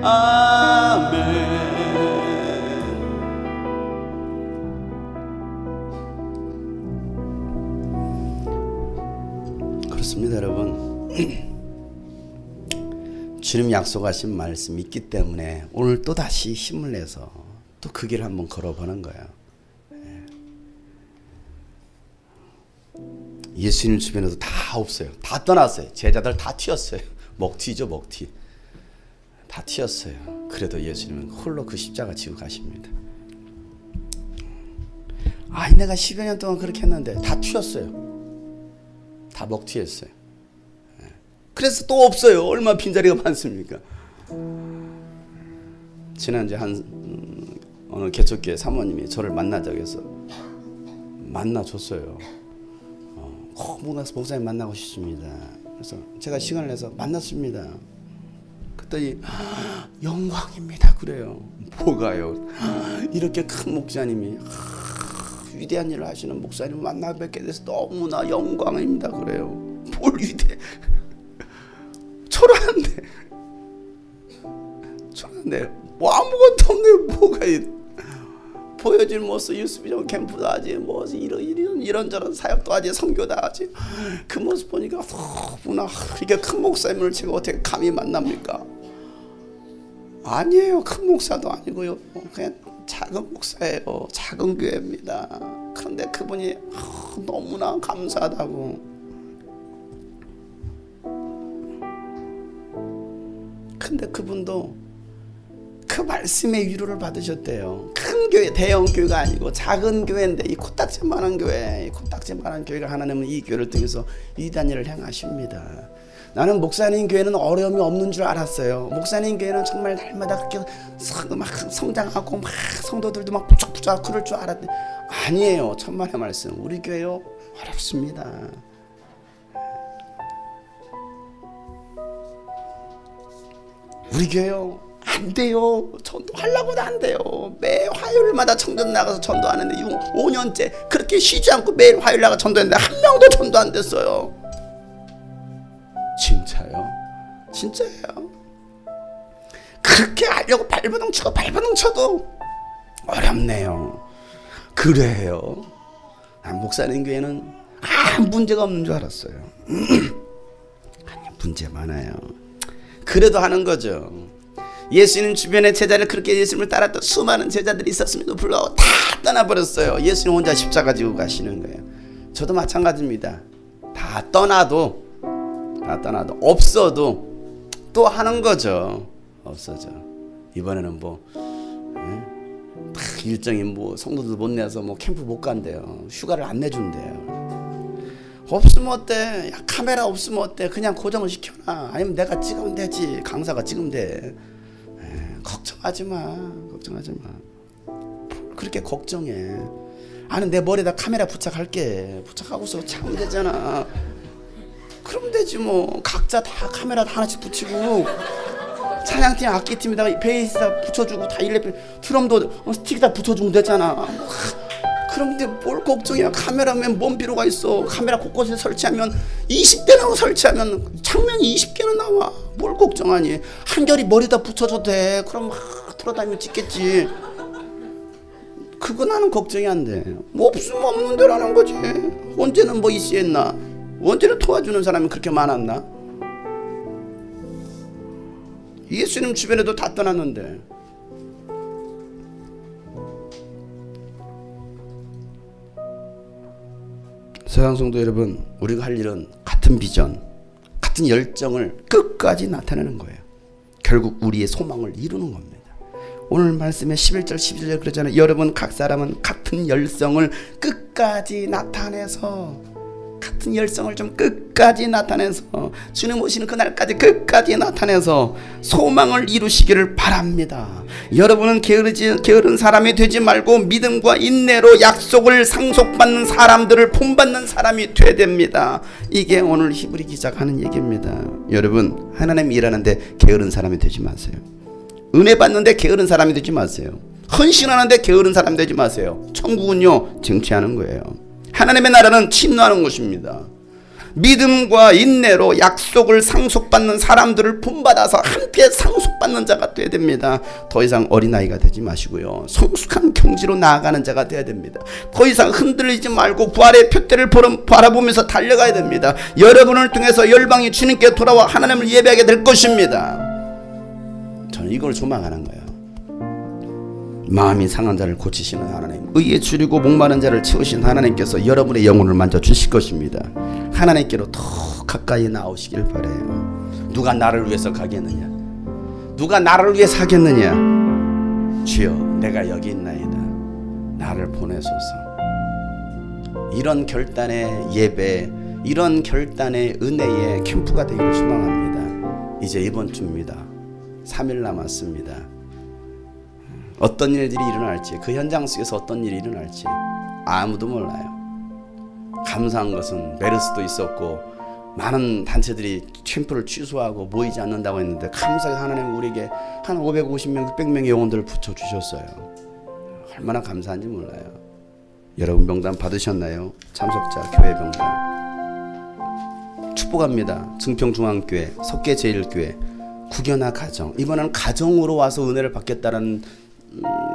아멘. 그렇습니다 여러분. 주님 약속하신 말씀이 있기 때문에 오늘 또다시 힘을 내서 또 그 길을 한번 걸어보는 거예요. 예수님 주변에도 다 없어요. 다 떠났어요. 제자들 다 튀었어요. 먹튀죠 먹튀. 다 튀었어요. 그래도 예수님은 홀로 그 십자가 지고 가십니다. 아이 내가 10여 년 동안 그렇게 했는데 다 튀었어요. 다 먹튀했어요. 그래서 또 없어요. 얼마나 빈자리가 많습니까? 지난주에 어느 개척교회 사모님이 저를 만나자고 해서 만나줬어요. 목사님 만나고 싶습니다. 그래서 제가 시간을 내서 만났습니다. 그랬더니 영광입니다 그래요. 뭐가요? 이렇게 큰 목사님이 위대한 일을 하시는 목사님 만나 뵙게 돼서 너무나 영광입니다 그래요. 뭘 위대? 초라한데 뭐 아무것도 없네. 뭐가 보여질 모습 유스비전 캠프도 하지, 뭐 이런저런 사역도 하지, 선교도 하지. 그 모습 보니까 너무나 이게 큰 목사님을 제가 어떻게 감히 만납니까? 아니에요. 큰 목사도 아니고요. 그냥 작은 목사예요. 작은 교회입니다. 그런데 그분이 너무나 감사하다고. 근데 그분도 그 말씀의 위로를 받으셨대요. 큰 교회, 대형 교회가 아니고 작은 교회인데 이 코딱지만한 교회, 이 코딱지만한 교회가 하나님은 이 교회를 통해서 이단 일을 행하십니다. 나는 목사님 교회는 어려움이 없는 줄 알았어요. 목사님 교회는 정말 날마다 그렇게 막 성장하고 막 성도들도 막 부쩍부쩍 그럴 줄 알았는데 아니에요. 천만의 말씀. 우리 교회요 어렵습니다. 우리 교회요 안 돼요. 전도하려고도 안 돼요. 매 화요일마다 청전 나가서 전도하는데 5년째 그렇게 쉬지 않고 매일 화요일 나가 전도했는데 한 명도 전도 안 됐어요. 진짜요? 진짜예요. 그렇게 하려고 발버둥 쳐도 어렵네요. 그래요. 난 목사님 교회는 아무 문제가 없는 줄 알았어요. 아니 문제 많아요. 그래도 하는 거죠. 예수님 주변에 제자를 그렇게 예수님을 따랐던 수많은 제자들이 있었음에도 불구하고 다 떠나버렸어요. 예수님 혼자 십자가 지고 가시는 거예요. 저도 마찬가지입니다. 다 떠나도 없어도 또 하는 거죠. 없어져. 이번에는 일정이 성도들 못 내서 캠프 못 간대요. 휴가를 안 내준대요. 없으면 어때? 야, 카메라 없으면 어때? 그냥 고정을 시켜놔. 아니면 내가 찍으면 되지. 강사가 찍으면 돼. 걱정하지 마. 그렇게 걱정해. 아니 내 머리에다 카메라 부착할게. 부착하고서 차면 되잖아. 그러면 되지 뭐. 각자 다 카메라 다 하나씩 붙이고 찬양팀 악기팀에다가 베이스다 붙여주고 다 일레필 드럼도 스틱에다 붙여주면 되잖아. 그런데 뭘 걱정이야. 카메라면 뭔 필요가 있어. 카메라 곳곳에 설치하면 20대나 설치하면 장면이 20개는 나와. 뭘 걱정하니. 한결이 머리다 붙여줘도 돼. 그럼 막 돌아다니면 찍겠지. 그거 나는 걱정이 안 돼. 뭐 없으면 없는 대로 하는 거지. 언제는 이씨했나. 언제는 도와주는 사람이 그렇게 많았나. 예수님 주변에도 다 떠났는데. 서양 성도 여러분, 우리가 할 일은 같은 비전, 같은 열정을 끝까지 나타내는 거예요. 결국 우리의 소망을 이루는 겁니다. 오늘 말씀에 11절 12절 그러잖아요. 여러분 각 사람은 같은 열성을 끝까지 나타내서 같은 열성을 좀 끝까지 나타내서 주님 오시는 그날까지 끝까지 나타내서 소망을 이루시기를 바랍니다. 여러분은 게으른 사람이 되지 말고 믿음과 인내로 약속을 상속받는 사람들을 본받는 사람이 돼야 됩니다. 이게 오늘 히브리 기자가 하는 얘기입니다. 여러분 하나님 일하는데 게으른 사람이 되지 마세요. 은혜 받는데 게으른 사람이 되지 마세요. 헌신하는데 게으른 사람 되지 마세요. 천국은요 쟁취하는 거예요. 하나님의 나라는 침노하는 것입니다. 믿음과 인내로 약속을 상속받는 사람들을 본받아서 함께 상속받는 자가 되어야 됩니다. 더 이상 어린아이가 되지 마시고요. 성숙한 경지로 나아가는 자가 되어야 됩니다. 더 이상 흔들리지 말고 부활의 표대를 바라보면서 달려가야 됩니다. 여러분을 통해서 열방이 주님께 돌아와 하나님을 예배하게 될 것입니다. 저는 이걸 소망하는 거예요. 마음이 상한 자를 고치시는 하나님, 의에 줄이고 목마른 자를 채우신 하나님께서 여러분의 영혼을 만져 주실 것입니다. 하나님께로 더 가까이 나오시길 바라요. 누가 나를 위해서 가겠느냐? 누가 나를 위해 사겠느냐? 주여 내가 여기 있나이다. 나를 보내소서. 이런 결단의 예배, 이런 결단의 은혜의 캠프가 되기를 소망합니다. 이제 이번 주입니다. 3일 남았습니다. 어떤 일들이 일어날지, 그 현장 속에서 어떤 일이 일어날지 아무도 몰라요. 감사한 것은 메르스도 있었고 많은 단체들이 캠프를 취소하고 모이지 않는다고 했는데 감사히 하나님 우리에게 한 550명, 600명의 영혼들을 붙여주셨어요. 얼마나 감사한지 몰라요. 여러분 명단 받으셨나요? 참석자 교회 명단. 축복합니다. 증평중앙교회, 석계제일교회, 국연화 가정. 이번에는 가정으로 와서 은혜를 받겠다라는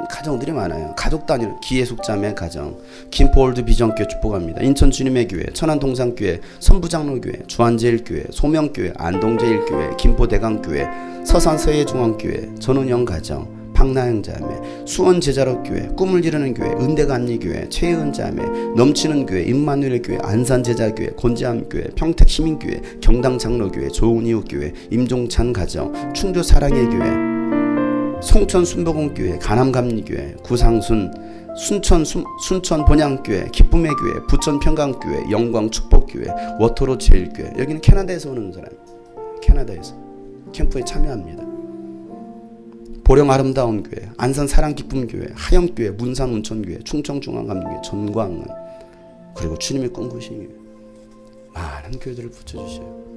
가정들이 많아요. 가족 단위로 기예숙자매 가정, 김포올드 비전교회 축복합니다. 인천 주님의 교회, 천안 동산교회, 선부장로교회, 주한제일교회, 소명교회, 안동제일교회, 김포대강교회, 서산 서예중앙교회, 전운영 가정, 박나영자매, 수원제자로교회, 꿈을 이루는 교회, 은대감리교회, 최은자매, 넘치는 교회, 임마누엘교회, 안산제자교회, 곤지암교회, 평택시민교회, 경당장로교회, 좋은이웃교회, 임종찬 가정, 충주사랑의 교회, 송천 순복음교회, 가남감리교회, 구상순, 순천 본향교회, 기쁨의 교회, 부천 평강교회, 영광 축복교회, 워터로 제일교회. 여기는 캐나다에서 오는 사람, 캐나다에서 캠프에 참여합니다. 보령 아름다운 교회, 안산 사랑 기쁨 교회, 하영교회, 문산 운천교회, 충청 중앙감리교회, 전광은, 그리고 주님의 꿈꾸신 교회. 많은 교회들을 붙여주셔요.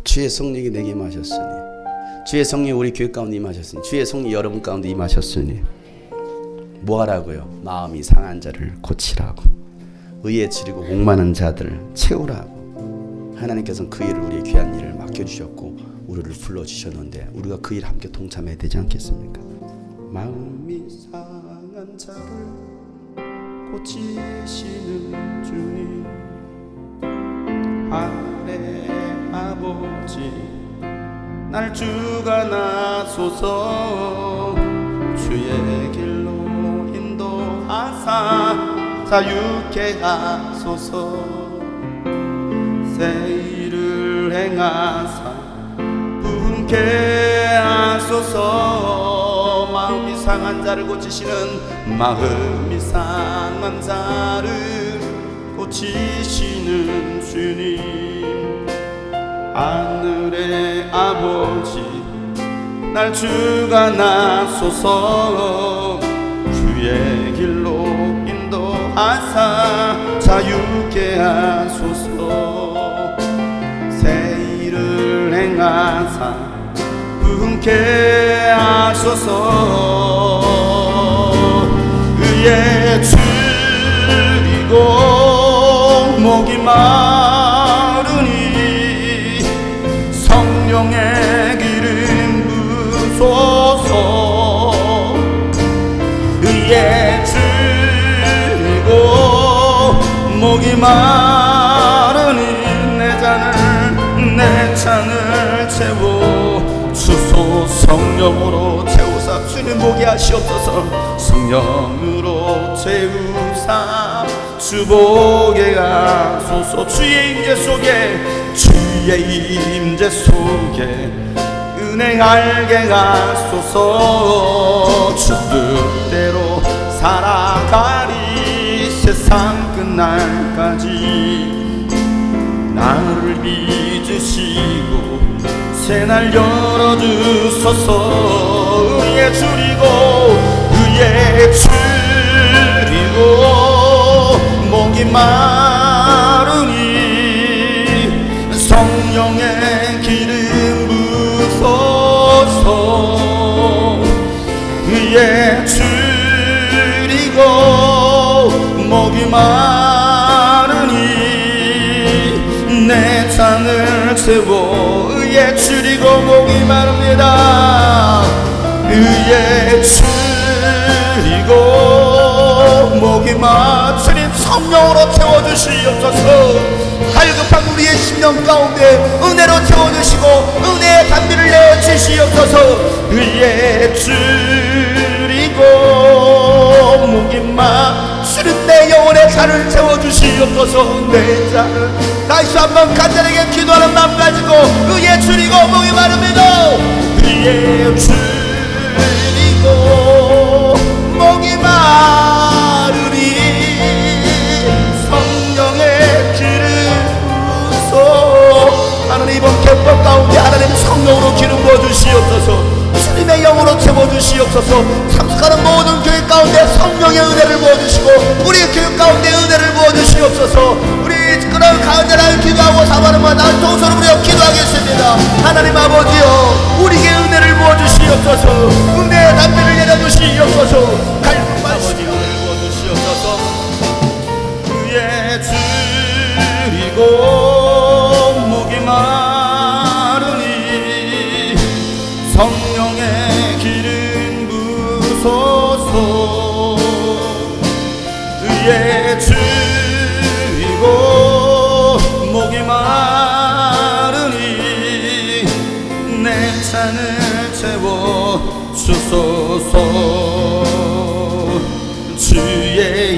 주의 성령이 내게 임하셨으니, 주의 성령이 우리 교회 가운데 임하셨으니, 주의 성령이 여러분 가운데 임하셨으니 뭐 하라고요? 마음이 상한 자를 고치라고, 의에 지르고 목마른 자들을 채우라고. 하나님께서는 그 일을, 우리의 귀한 일을 맡겨주셨고 우리를 불러주셨는데 우리가 그 일 함께 동참해야 되지 않겠습니까? 마음이 상한 자를 고치시는 주님, 하늘의 아버지 날 주관하소서. 주의 길로 인도하사 자유케 하소서. 새 일을 행하사 부흥케 하소서. 마음이 상한 자를 고치시는, 마음이 상한 자를 고치시는 주님, 하늘의 아버지 날 주관하소서. 주의 길로 인도하사 자유케 하소서. 새 일을 행하사 부흥케 하소서. 의에 줄이고 목이 마르니 성령의 기름 부소서. 의에 줄이고 목이 마르니 내 잔을 채워 주소. 성령으로 채우사 주님 보게 하시옵소서. 성령으로 채우사 주 보게 하소서. 주의 임재 속에, 주의 임재 속에 은혜 알게 하소서. 주 뜻대로 살아가리 세상 끝날까지. 나를 빚으시고 새날 열어주소서. 의에 줄이고, 의에 줄이고 목이 마르니 성령의 기름 부소서. 의에 줄이고 목이 마르니 내 잔을 채워. 의에 줄이고 목이 마릅니다. 의에 줄이고 목이 주님 성령으로 채워주시옵소서. 갈급한 우리의 심령 가운데 은혜로 채워주시고 은혜의 단비를 내주시옵소서. 의에 줄이고 목이 주님 내 영혼의 잔을 채워주시옵소서. 내 잔을 다시 한번 간절하게 기도하는 마음 가지고 의에 줄이고 목이 마릅니다. 의에 줄이고 목이 마르니 성령의 기름 부소. 하나님 이번 캠프 가운데 하나님 성령으로 기름 부어주시옵소서. 주님의 영으로 채워주시옵소서. 참석하는 모든 교회 가운데 성령의 은혜를 부어주시고 우리 교회 가운데 은혜를 부어주시옵소서. 우리 그런 간절하게 기도하고 사바름마다 동서로 우리가 기도하겠습니다. 하나님 아버지여, 우리에게 은혜를 부어주시옵소서. 은혜의 담비를 내려주시옵소서. 갈급한 아버지 은혜를 부어주시옵소서.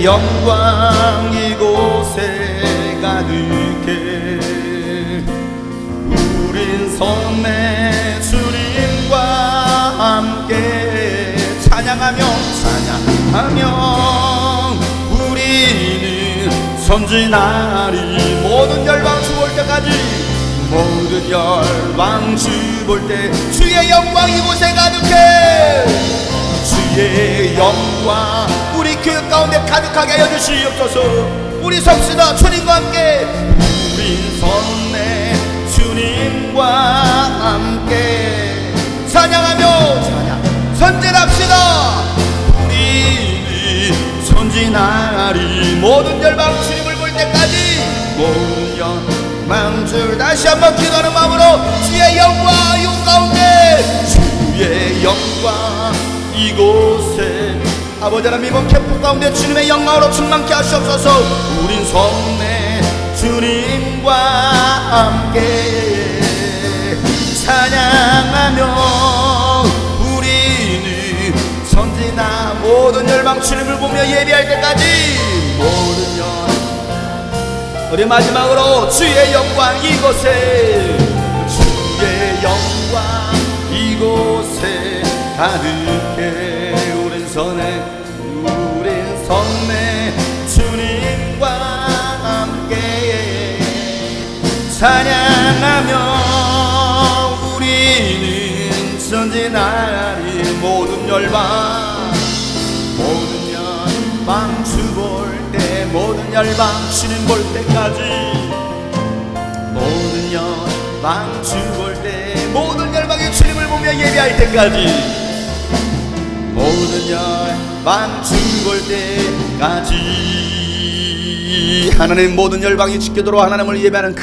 영광 이곳에 가득해 우린 선내 주님과 함께 찬양하며 우리는 선진하리 모든 열방 주 볼 때까지 모든 열방 주 볼 때 주의 영광 이곳에 가득해 주의 영광 우리 교육 가운데 가득하게 하여 주시옵소서. 우리 섭시다 주님과 함께 우린 선내 주님과 함께 찬양하며 선진합시다. 우리는 선진하리 모든 열방 주님을 볼 때까지 모든 열방 주 다시 한번 기도하는 마음으로 주의 영광 이곳 가운데 주의 영광 이곳에 아버지 하나님 이번 캠프 가운데 주님의 영광으로 충만케 하시옵소서. 우린 선내 주님과 함께 찬양하며 우리는 선지나 모든 열방 주님을 보며 예배할 때까지 모든 우리 마지막으로 주의 영광 이곳에 주의 영광 이곳에 가득해 우린 선내 주님과 함께 찬양하며 우리는 전진하리 모든 열방 주 볼 때 모든 열방 주님 볼 때까지 모든 열방 주 볼 때 모든 열방의 주님을 보며 예배할 때까지 모든 열방 주 볼 때까지 하나님 모든 열방이 지켜도록 하나님을 예배하는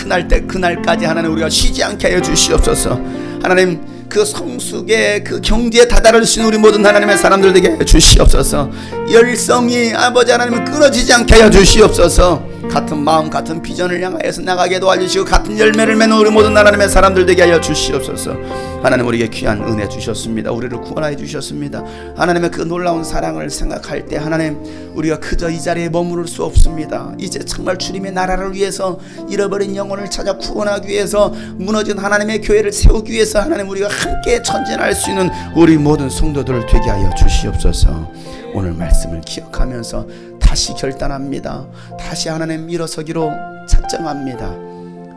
그날까지 하나님 우리가 쉬지 않게 하여 주시옵소서. 하나님 그 성숙의 그 경지에 다다를 수 있는 우리 모든 하나님의 사람들에게 주시옵소서. 열성이 아버지 하나님을 끊어지지 않게 하여 주시옵소서. 같은 마음 같은 비전을 향하여서 나가게 도와주시고 같은 열매를 맺는 우리 모든 하나님의 사람들 되게 하여 주시옵소서. 하나님 우리에게 귀한 은혜 주셨습니다. 우리를 구원하여 주셨습니다. 하나님의 그 놀라운 사랑을 생각할 때 하나님 우리가 그저 이 자리에 머무를 수 없습니다. 이제 정말 주님의 나라를 위해서 잃어버린 영혼을 찾아 구원하기 위해서 무너진 하나님의 교회를 세우기 위해서 하나님 우리가 함께 전진할 수 있는 우리 모든 성도들을 되게 하여 주시옵소서. 오늘 말씀을 기억하면서 다시 결단합니다. 다시 하나님 일어서기로 작정합니다.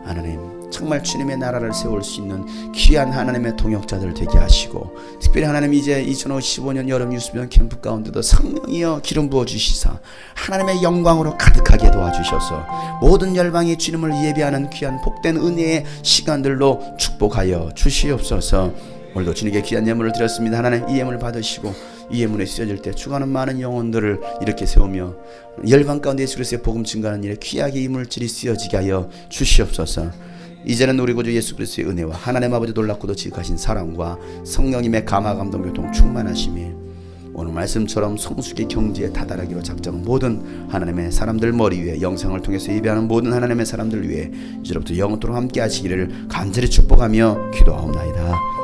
하나님 정말 주님의 나라를 세울 수 있는 귀한 하나님의 동역자들 되게 하시고 특별히 하나님 이제 2015년 여름 유수련 캠프 가운데도 성령이여 기름 부어 주시사 하나님의 영광으로 가득하게 도와주셔서 모든 열방이 주님을 예배하는 귀한 복된 은혜의 시간들로 축복하여 주시옵소서. 오늘도 주님께 귀한 예물을 드렸습니다. 하나님 이 예물을 받으시고 이 예물에 쓰여질 때 죽어가는 많은 영혼들을 이렇게 세우며 열방 가운데 예수 그리스도의 복음 증가하는 일에 귀하게 이 물질이 쓰여지게 하여 주시옵소서. 이제는 우리 구주 예수 그리스도의 은혜와 하나님 아버지 놀랍고도 지극하신 사랑과 성령님의 감화 감동 교통 충만하심이 오늘 말씀처럼 성숙의 경지에 다다르기로 작정 모든 하나님의 사람들 머리 위에 영상을 통해서 예배하는 모든 하나님의 사람들 위해 이제부터 영원토록 함께 하시기를 간절히 축복하며 기도하옵나이다.